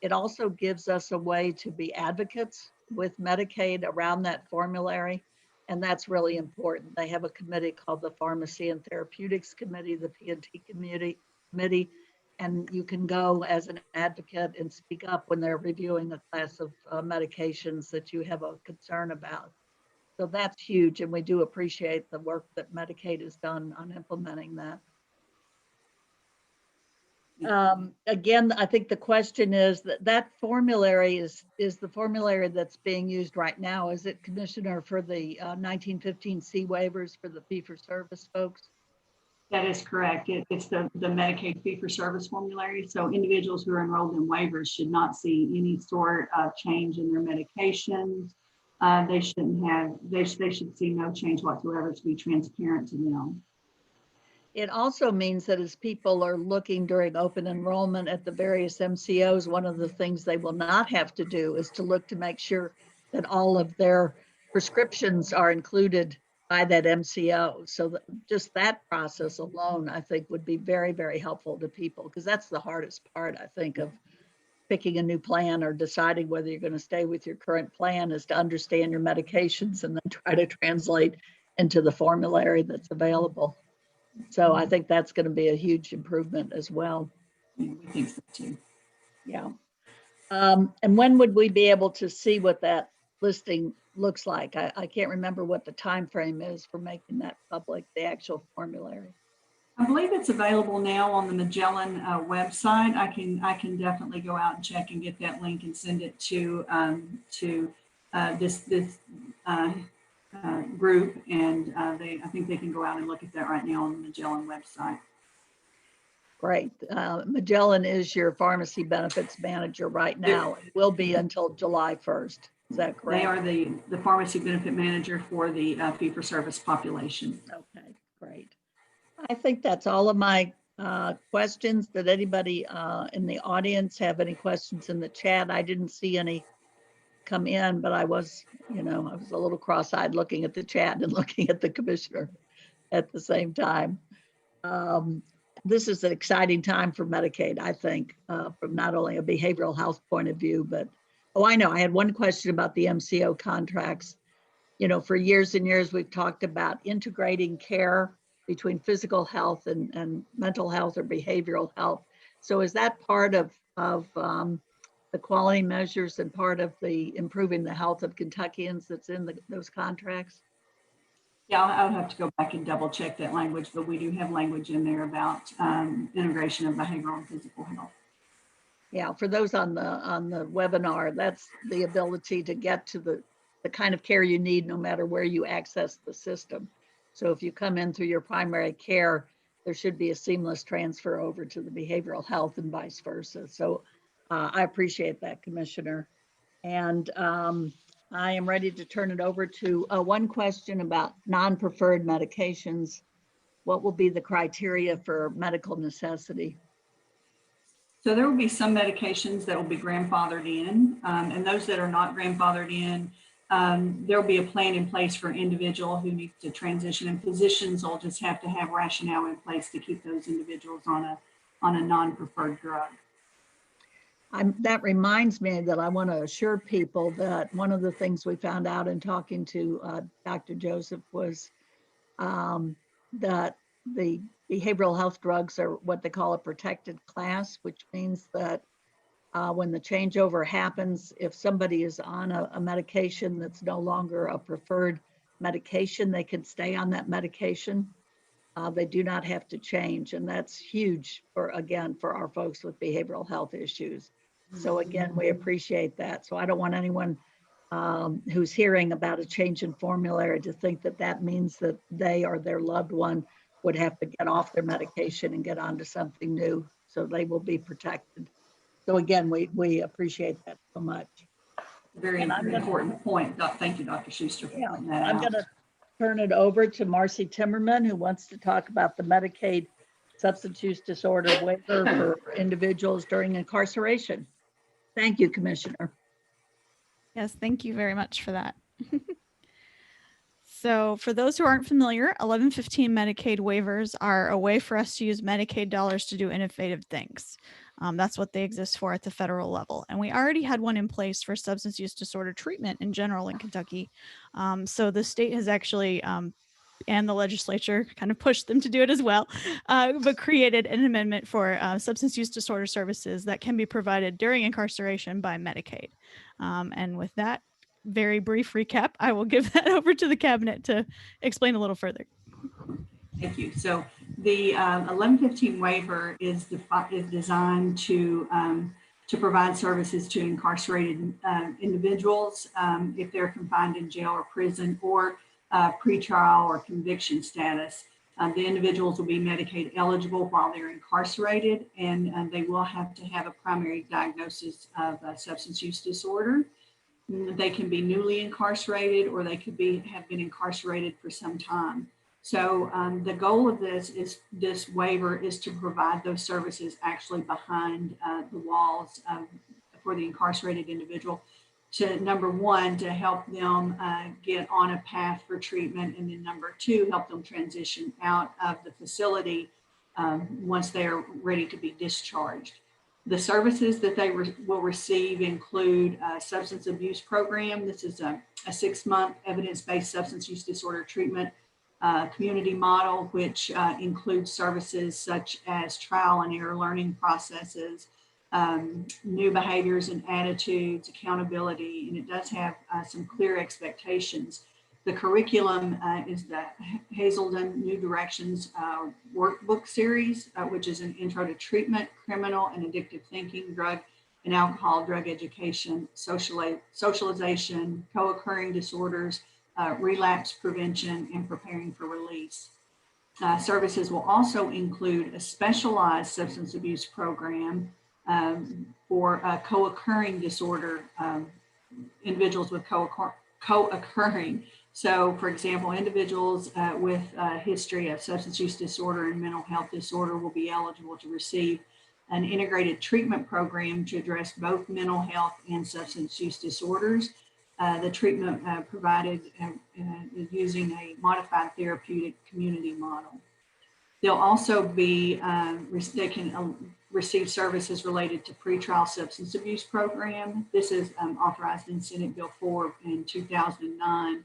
It also gives us a way to be advocates with Medicaid around that formulary. And that's really important. They have a committee called the Pharmacy and Therapeutics Committee, the P&T committee, and you can go as an advocate and speak up when they're reviewing a class of medications that you have a concern about. So that's huge, and we do appreciate the work that Medicaid has done on implementing that. Again, I think the question is that formulary is the formulary that's being used right now. Is it, Commissioner, for the 1915C waivers for the fee-for-service folks? That is correct. It's the Medicaid fee-for-service formulary. So individuals who are enrolled in waivers should not see any sort of change in their medications. They should see no change whatsoever, to be transparent to them. It also means that as people are looking during open enrollment at the various MCOs, one of the things they will not have to do is to look to make sure that all of their prescriptions are included by that MCO. So that just that process alone, I think, would be very, very helpful to people, because that's the hardest part, I think, of picking a new plan or deciding whether you're going to stay with your current plan, is to understand your medications and then try to translate into the formulary that's available. So I think that's going to be a huge improvement as well. Yeah, we think so too. Yeah. And when would we be able to see what that listing looks like? I can't remember what the time frame is for making that public, the actual formulary. I believe it's available now on the Magellan website. I can definitely go out and check and get that link and send it to this group, and I think they can go out and look at that right now on the Magellan website. Great. Magellan is your pharmacy benefits manager right now. It will be until July 1st. Is that correct? They are the pharmacy benefit manager for the fee-for-service population. Okay, great. I think that's all of my questions. Did anybody in the audience have any questions in the chat? I didn't see any come in, but I was a little cross-eyed looking at the chat and looking at the commissioner at the same time. This is an exciting time for Medicaid, I think, from not only a behavioral health point of view, but, I know, I had one question about the MCO contracts. For years and years, we've talked about integrating care between physical health and mental health or behavioral health. So is that part of the quality measures and part of the improving the health of Kentuckians that's in those contracts? Yeah, I would have to go back and double check that language, but we do have language in there about integration of behavioral and physical health. Yeah, for those on the webinar, that's the ability to get to the kind of care you need no matter where you access the system. So if you come in through your primary care, there should be a seamless transfer over to the behavioral health and vice versa. So I appreciate that, Commissioner. And I am ready to turn it over to one question about non-preferred medications. What will be the criteria for medical necessity? So there will be some medications that will be grandfathered in, and those that are not grandfathered in, there will be a plan in place for an individual who needs to transition, and physicians will just have to have rationale in place to keep those individuals on a non-preferred drug. That reminds me that I want to assure people that one of the things we found out in talking to Dr. Joseph was that the behavioral health drugs are what they call a protected class, which means that when the changeover happens, if somebody is on a medication that's no longer a preferred medication, they can stay on that medication. They do not have to change. And that's huge for our folks with behavioral health issues. So again, we appreciate that. So I don't want anyone who's hearing about a change in formulary to think that that means that they or their loved one would have to get off their medication and get onto something new. So they will be protected. So again, we appreciate that so much. Very important point. Thank you, Dr. Schuster, for pointing that out. I'm going to turn it over to Marcy Timmerman, who wants to talk about the Medicaid substance use disorder waiver for individuals during incarceration. Thank you, Commissioner. Yes, thank you very much for that. So for those who aren't familiar, 1115 Medicaid waivers are a way for us to use Medicaid dollars to do innovative things. That's what they exist for at the federal level. And we already had one in place for substance use disorder treatment in general in Kentucky. So the state has actually, and the legislature kind of pushed them to do it as well, but created an amendment for substance use disorder services that can be provided during incarceration by Medicaid. And with that very brief recap, I will give that over to the cabinet to explain a little further. Thank you. So the 1115 waiver is designed to provide services to incarcerated individuals if they're confined in jail or prison or pretrial or conviction status. The individuals will be Medicaid eligible while they're incarcerated, and they will have to have a primary diagnosis of substance use disorder. They can be newly incarcerated, or they could have been incarcerated for some time. So the goal of this waiver is to provide those services actually behind the walls for the incarcerated individual to, number one, to help them get on a path for treatment, and then number two, help them transition out of the facility once they are ready to be discharged. The services that they will receive include a substance abuse program. This is a 6-month evidence-based substance use disorder treatment community model, which includes services such as trial and error learning processes, new behaviors and attitudes, accountability, and it does have some clear expectations. The curriculum is the Hazelden New Directions workbook series, which is an intro to treatment, criminal and addictive thinking, drug and alcohol, drug education, socialization, co-occurring disorders, relapse prevention, and preparing for release. Services will also include a specialized substance abuse program for co-occurring disorder, individuals with co-occurring. So, for example, individuals with a history of substance use disorder and mental health disorder will be eligible to receive an integrated treatment program to address both mental health and substance use disorders. The treatment provided is using a modified therapeutic community model. They'll also be, they can receive services related to pretrial substance abuse program. This is authorized in Senate Bill 4 in 2009.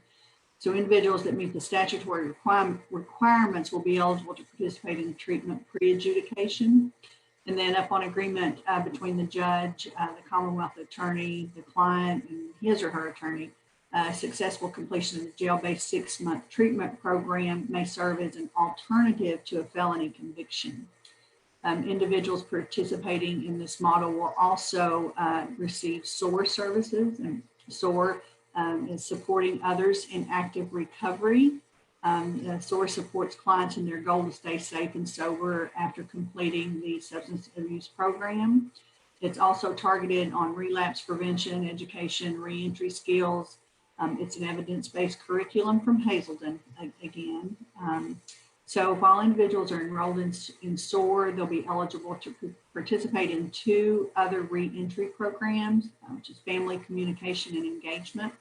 So individuals that meet the statutory requirements will be eligible to participate in the treatment pre-adjudication. And then upon agreement between the judge, the Commonwealth attorney, the client, and his or her attorney, successful completion of the jail-based 6-month treatment program may serve as an alternative to a felony conviction. Individuals participating in this model will also receive SOAR services, and SOAR is supporting others in active recovery. SOAR supports clients in their goal to stay safe and sober after completing the substance abuse program. It's also targeted on relapse prevention, education, reentry skills. It's an evidence-based curriculum from Hazelden again. So while individuals are enrolled in SOAR, they'll be eligible to participate in 2 other reentry programs, which is family communication and engagement.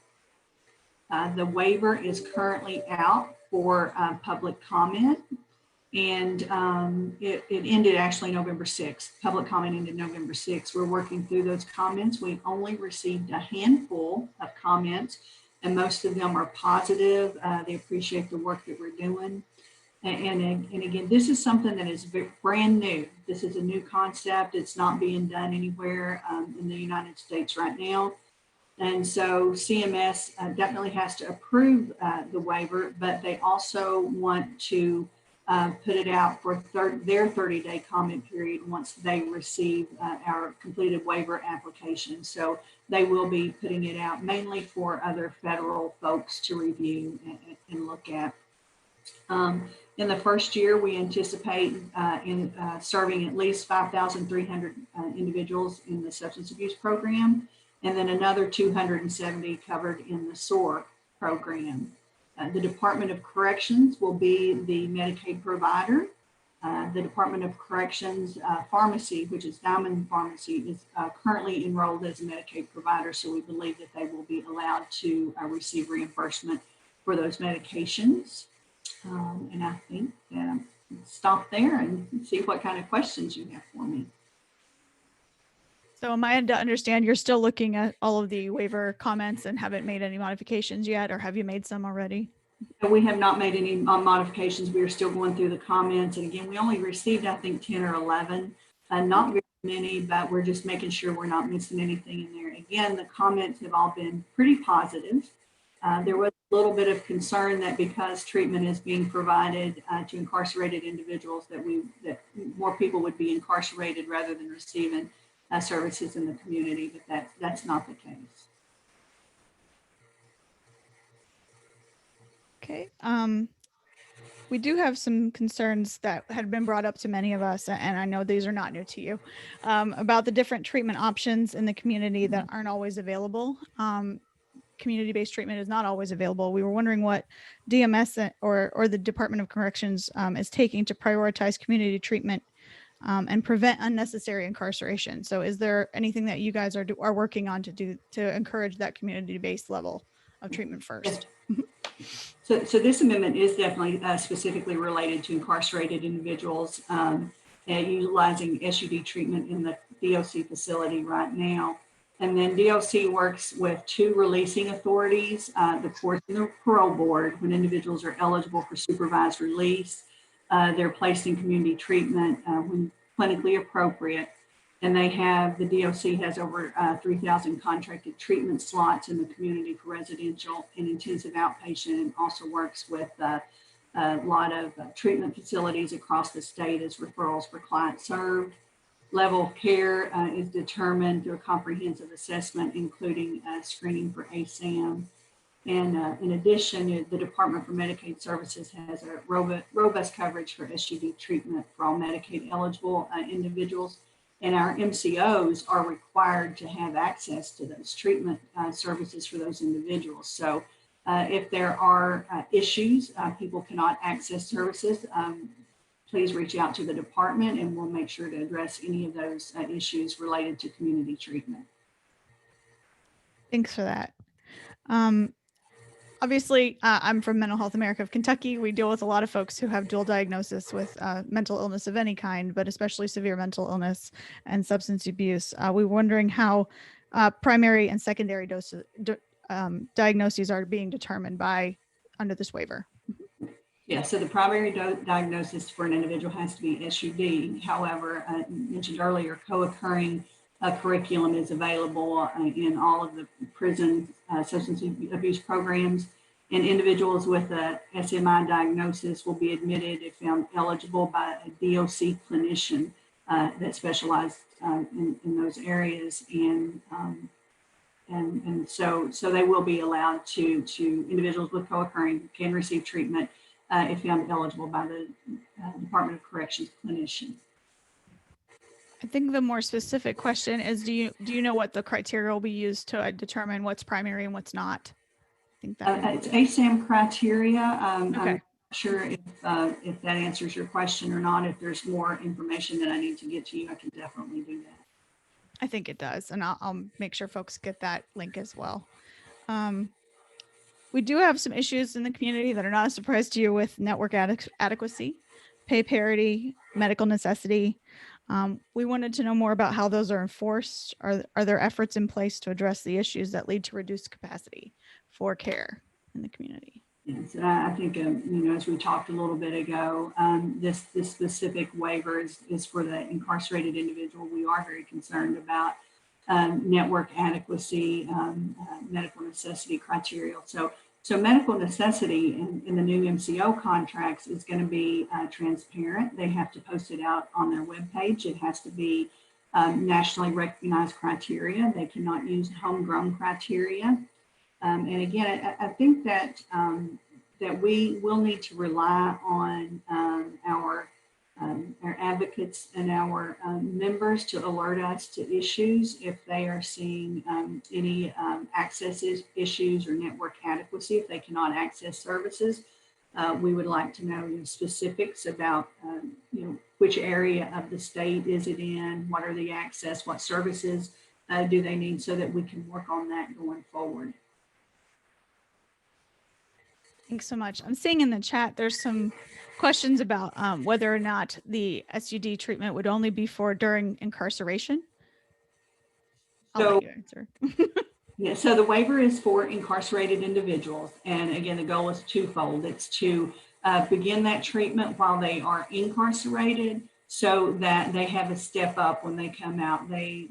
The waiver is currently out for public comment, and it ended actually November 6th. Public comment ended November 6th. We're working through those comments. We've only received a handful of comments, and most of them are positive. They appreciate the work that we're doing. And again, this is something that is brand new. This is a new concept. It's not being done anywhere in the United States right now. And so CMS definitely has to approve the waiver, but they also want to put it out for their 30-day comment period once they receive our completed waiver application. So they will be putting it out mainly for other federal folks to review and look at. In the first year, we anticipate serving at least 5,300 individuals in the substance abuse program, and then another 270 covered in the SOAR program. The Department of Corrections will be the Medicaid provider. The Department of Corrections pharmacy, which is Diamond Pharmacy, is currently enrolled as a Medicaid provider, so we believe that they will be allowed to receive reimbursement for those medications. And I think that I'll stop there and see what kind of questions you have for me. So am I to understand you're still looking at all of the waiver comments and haven't made any modifications yet, or have you made some already? We have not made any modifications. We are still going through the comments. And again, we only received, I think, 10 or 11, not very many, but we're just making sure we're not missing anything in there. Again, the comments have all been pretty positive. There was a little bit of concern that because treatment is being provided to incarcerated individuals, that more people would be incarcerated rather than receiving services in the community, but that's not the case. Okay. We do have some concerns that had been brought up to many of us, and I know these are not new to you, about the different treatment options in the community that aren't always available. community-based treatment is not always available. We were wondering what DMS or the Department of Corrections is taking to prioritize community treatment and prevent unnecessary incarceration. So is there anything that you guys are working on to encourage that community-based level of treatment first? So this amendment is definitely specifically related to incarcerated individuals utilizing SUD treatment in the DOC facility right now. And then DOC works with 2 releasing authorities, the courts and the parole board. When individuals are eligible for supervised release, they're placed in community treatment when clinically appropriate. And they have, the DOC has over 3,000 contracted treatment slots in the community for residential and intensive outpatient, and also works with a lot of treatment facilities across the state as referrals for clients served. Level of care is determined through a comprehensive assessment, including screening for ASAM. And in addition, the Department for Medicaid Services has a robust coverage for SUD treatment for all Medicaid eligible individuals. And our MCOs are required to have access to those treatment services for those individuals. So if there are issues, people cannot access services, please reach out to the department and we'll make sure to address any of those issues related to community treatment. Thanks for that. Obviously, I'm from Mental Health America of Kentucky. We deal with a lot of folks who have dual diagnosis with mental illness of any kind, but especially severe mental illness and substance abuse. We were wondering how primary and secondary diagnoses are being determined under this waiver. Yeah, so the primary diagnosis for an individual has to be SUD. However, mentioned earlier, co-occurring curriculum is available in all of the prison substance abuse programs, and individuals with a SMI diagnosis will be admitted if found eligible by a DOC clinician that specializes in those areas, and so they will be allowed to individuals with co-occurring can receive treatment if found eligible by the Department of Corrections clinician. I think the more specific question is, do you know what the criteria will be used to determine what's primary and what's not? I think that it's ASAM criteria. Okay. I'm not sure if that answers your question or not. If there's more information that I need to get to you, I can definitely do that. I think it does, and I'll make sure folks get that link as well. We do have some issues in the community that are not a surprise to you with network adequacy, pay parity, medical necessity. We wanted to know more about how those are enforced. Are there efforts in place to address the issues that lead to reduced capacity for care in the community? Yes, I think, as we talked a little bit ago, this specific waiver is for the incarcerated individual. We are very concerned about network adequacy, medical necessity criteria. So medical necessity in the new MCO contracts is going to be transparent. They have to post it out on their webpage. It has to be nationally recognized criteria. They cannot use homegrown criteria. And again, I think that we will need to rely on our advocates and our members to alert us to issues if they are seeing any access issues or network adequacy. If they cannot access services, we would like to know specifics about which area of the state is it in, what are the access, what services do they need, so that we can work on that going forward. Thanks so much. I'm seeing in the chat there's some questions about whether or not the SUD treatment would only be for during incarceration. I'll let you answer. Yeah, so the waiver is for incarcerated individuals. And again, the goal is twofold. It's to begin that treatment while they are incarcerated so that they have a step up when they come out.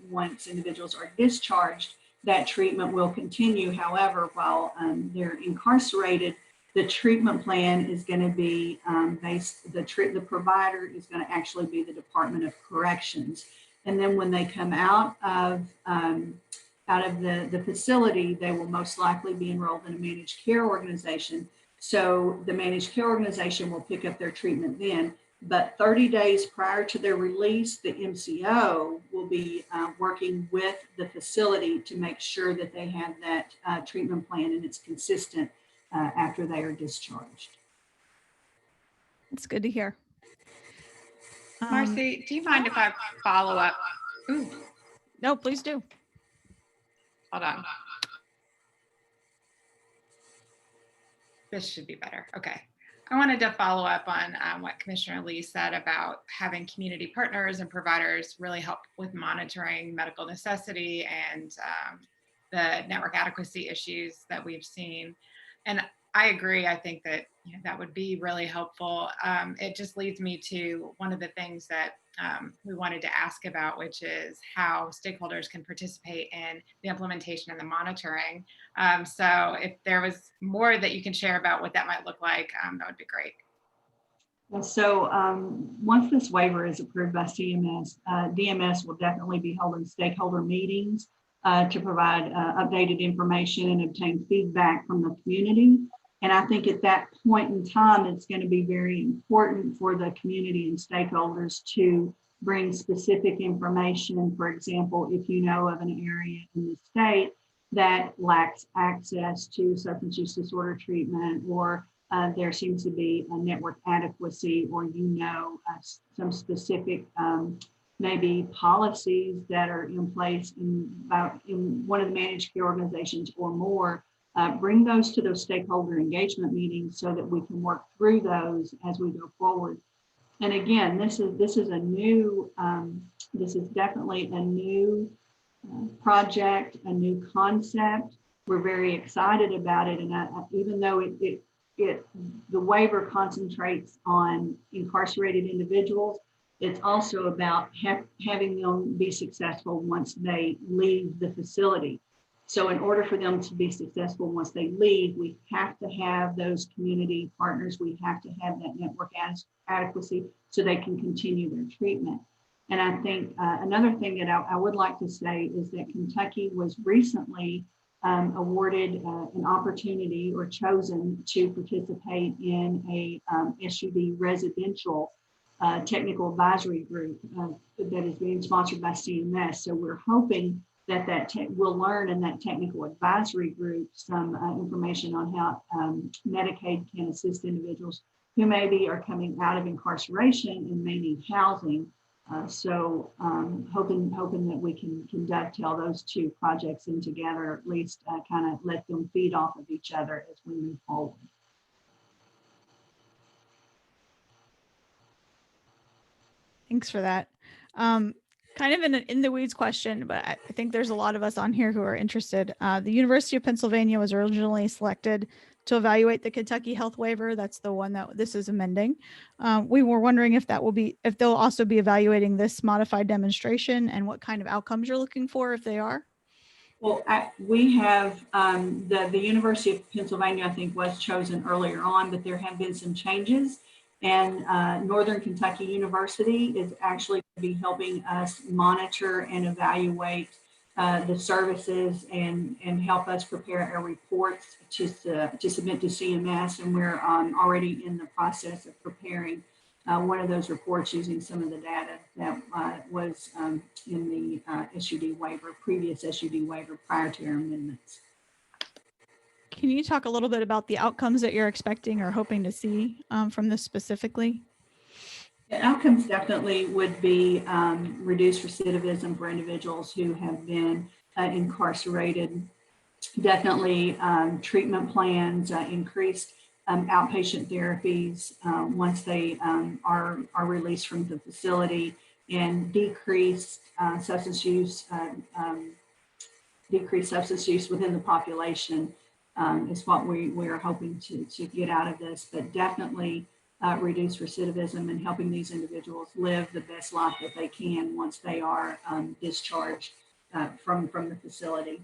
Once individuals are discharged, that treatment will continue. However, while they're incarcerated, the treatment plan is going to be the provider is going to actually be the Department of Corrections. And then when they come out of the facility, they will most likely be enrolled in a managed care organization. So the managed care organization will pick up their treatment then. But 30 days prior to their release, the MCO will be working with the facility to make sure that they have that treatment plan and it's consistent after they are discharged. It's good to hear. Marcy, do you mind if I follow up? Ooh, No, please do. hold on. This should be better. Okay. I wanted to follow up on what Commissioner Lee said about having community partners and providers really help with monitoring medical necessity and the network adequacy issues that we've seen. And I agree. I think that that would be really helpful. It just leads me to one of the things that we wanted to ask about, which is how stakeholders can participate in the implementation and the monitoring. So if there was more that you can share about what that might look like, that would be great. Well, so once this waiver is approved by CMS, DMS will definitely be holding stakeholder meetings to provide updated information and obtain feedback from the community. And I think at that point in time, it's going to be very important for the community and stakeholders to bring specific information. For example, if you know of an area in the state that lacks access to substance use disorder treatment, or there seems to be a network adequacy, or some specific maybe policies that are in place in one of the managed care organizations or more, bring those to those stakeholder engagement meetings so that we can work through those as we go forward. And again, this is a new, this is definitely a new project, a new concept. We're very excited about it, and even though the waiver concentrates on incarcerated individuals, it's also about having them be successful once they leave the facility. So in order for them to be successful once they leave, we have to have those community partners. We have to have that network adequacy so they can continue their treatment. And I think another thing that I would like to say is that Kentucky was recently awarded an opportunity or chosen to participate in a SUD residential technical advisory group that is being sponsored by CMS. So we're hoping that we'll learn in that technical advisory group some information on how Medicaid can assist individuals who maybe are coming out of incarceration and may need housing. So hoping that we can dovetail those two projects in together, or at least kind of let them feed off of each other as we move forward. Thanks for that. Kind of in the weeds question, but I think there's a lot of us on here who are interested. The University of Pennsylvania was originally selected to evaluate the Kentucky health waiver. That's the one that this is amending. We were wondering if they'll also be evaluating this modified demonstration and what kind of outcomes you're looking for if they are. Well, we have the University of Pennsylvania, I think, was chosen earlier on, but there have been some changes. And Northern Kentucky University is actually going to be helping us monitor and evaluate the services and help us prepare our reports to submit to CMS. And we're already in the process of preparing one of those reports using some of the data that was in the SUD waiver, previous SUD waiver prior to our amendments. Can you talk a little bit about the outcomes that you're expecting or hoping to see from this specifically? The outcomes definitely would be reduced recidivism for individuals who have been incarcerated. Definitely treatment plans, increased outpatient therapies once they are released from the facility, and decreased substance use within the population. Is what we are hoping to get out of this, but definitely reduce recidivism and helping these individuals live the best life that they can once they are discharged from the facility.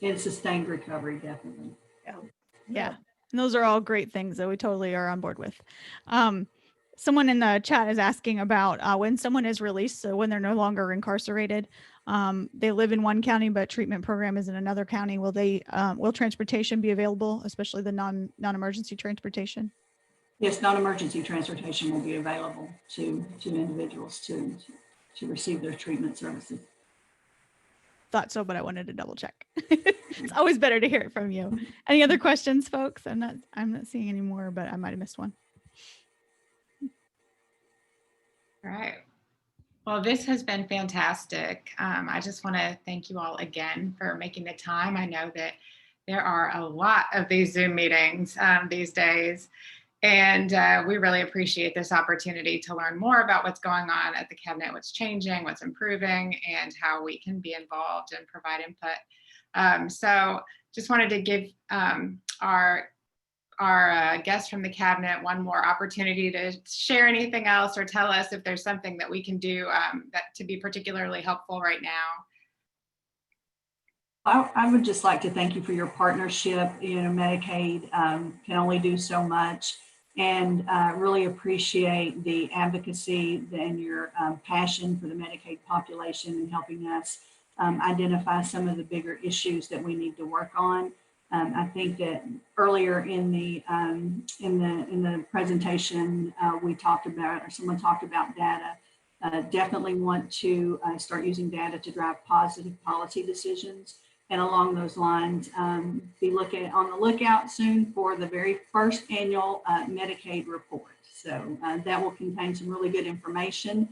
And sustained recovery, definitely. Yeah. And those are all great things that we totally are on board with. Someone in the chat is asking about when someone is released, so when they're no longer incarcerated, they live in one county, but treatment program is in another county. Will transportation be available, especially the non-emergency transportation? Yes, non-emergency transportation will be available to individuals to receive their treatment services. Thought so, but I wanted to double check. It's always better to hear it from you. Any other questions, folks? I'm not seeing any more, but I might have missed one. All right. Well, this has been fantastic. I just want to thank you all again for making the time. I know that there are a lot of these Zoom meetings these days, and we really appreciate this opportunity to learn more about what's going on at the cabinet, what's changing, what's improving, and how we can be involved and provide input. So just wanted to give our guests from the cabinet one more opportunity to share anything else or tell us if there's something that we can do that to be particularly helpful right now. I would just like to thank you for your partnership. You know, Medicaid can only do so much, and really appreciate the advocacy and your passion for the Medicaid population and helping us identify some of the bigger issues that we need to work on. I think that earlier in the presentation we talked about, or someone talked about data. Definitely want to start using data to drive positive policy decisions. And along those lines, be on the lookout soon for the very first annual Medicaid report. So that will contain some really good information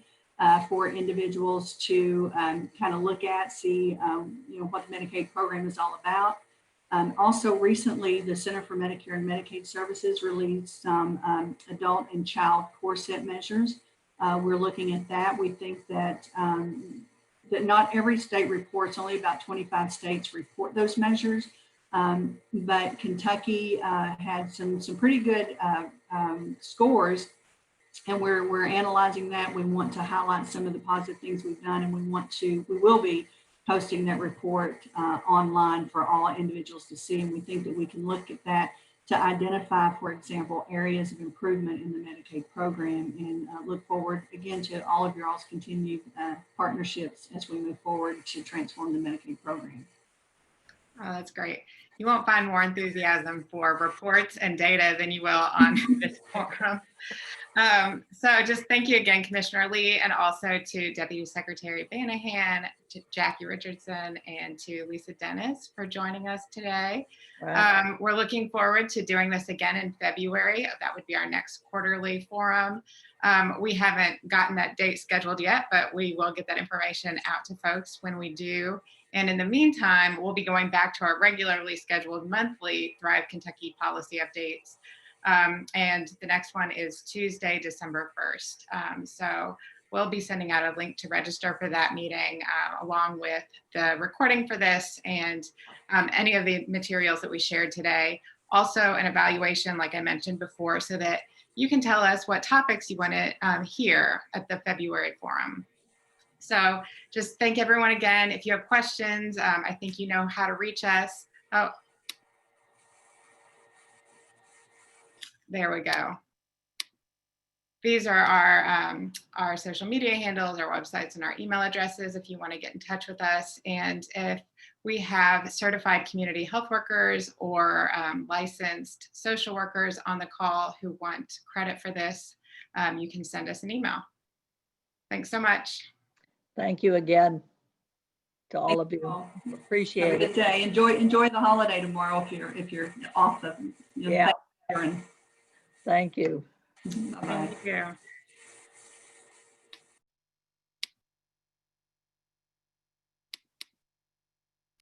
for individuals to kind of look at, see what the Medicaid program is all about. Also recently, the Center for Medicare and Medicaid Services released some adult and child core set measures. We're looking at that. We think that that not every state reports, only about 25 states report those measures. But Kentucky had some pretty good scores, and we're analyzing that. We want to highlight some of the positive things we've done, and we will be posting that report online for all individuals to see. And we think that we can look at that to identify, for example, areas of improvement in the Medicaid program, and look forward again to all of your all's continued partnerships as we move forward to transform the Medicaid program. Oh, that's great. You won't find more enthusiasm for reports and data than you will on this forum. So just thank you again, Commissioner Lee, and also to Deputy Secretary Banahan, to Jackie Richardson, and to Lisa Dennis for joining us today. Right. We're looking forward to doing this again in February. That would be our next quarterly forum. We haven't gotten that date scheduled yet, but we will get that information out to folks when we do. And in the meantime, we'll be going back to our regularly scheduled monthly Thrive Kentucky policy updates. And the next one is Tuesday, December 1st. So we'll be sending out a link to register for that meeting along with the recording for this and any of the materials that we shared today. Also an evaluation, like I mentioned before, so that you can tell us what topics you want to hear at the February forum. So just thank everyone again. If you have questions, I think you know how to reach us. Oh, there we go. These are our social media handles, our websites, and our email addresses if you want to get in touch with us. And if we have certified community health workers or licensed social workers on the call who want credit for this, you can send us an email. Thanks so much. Thank you again to all of you. Appreciate Have a good day. Enjoy the holiday tomorrow if you're off the yeah. Thank you. Bye-bye. Thank you.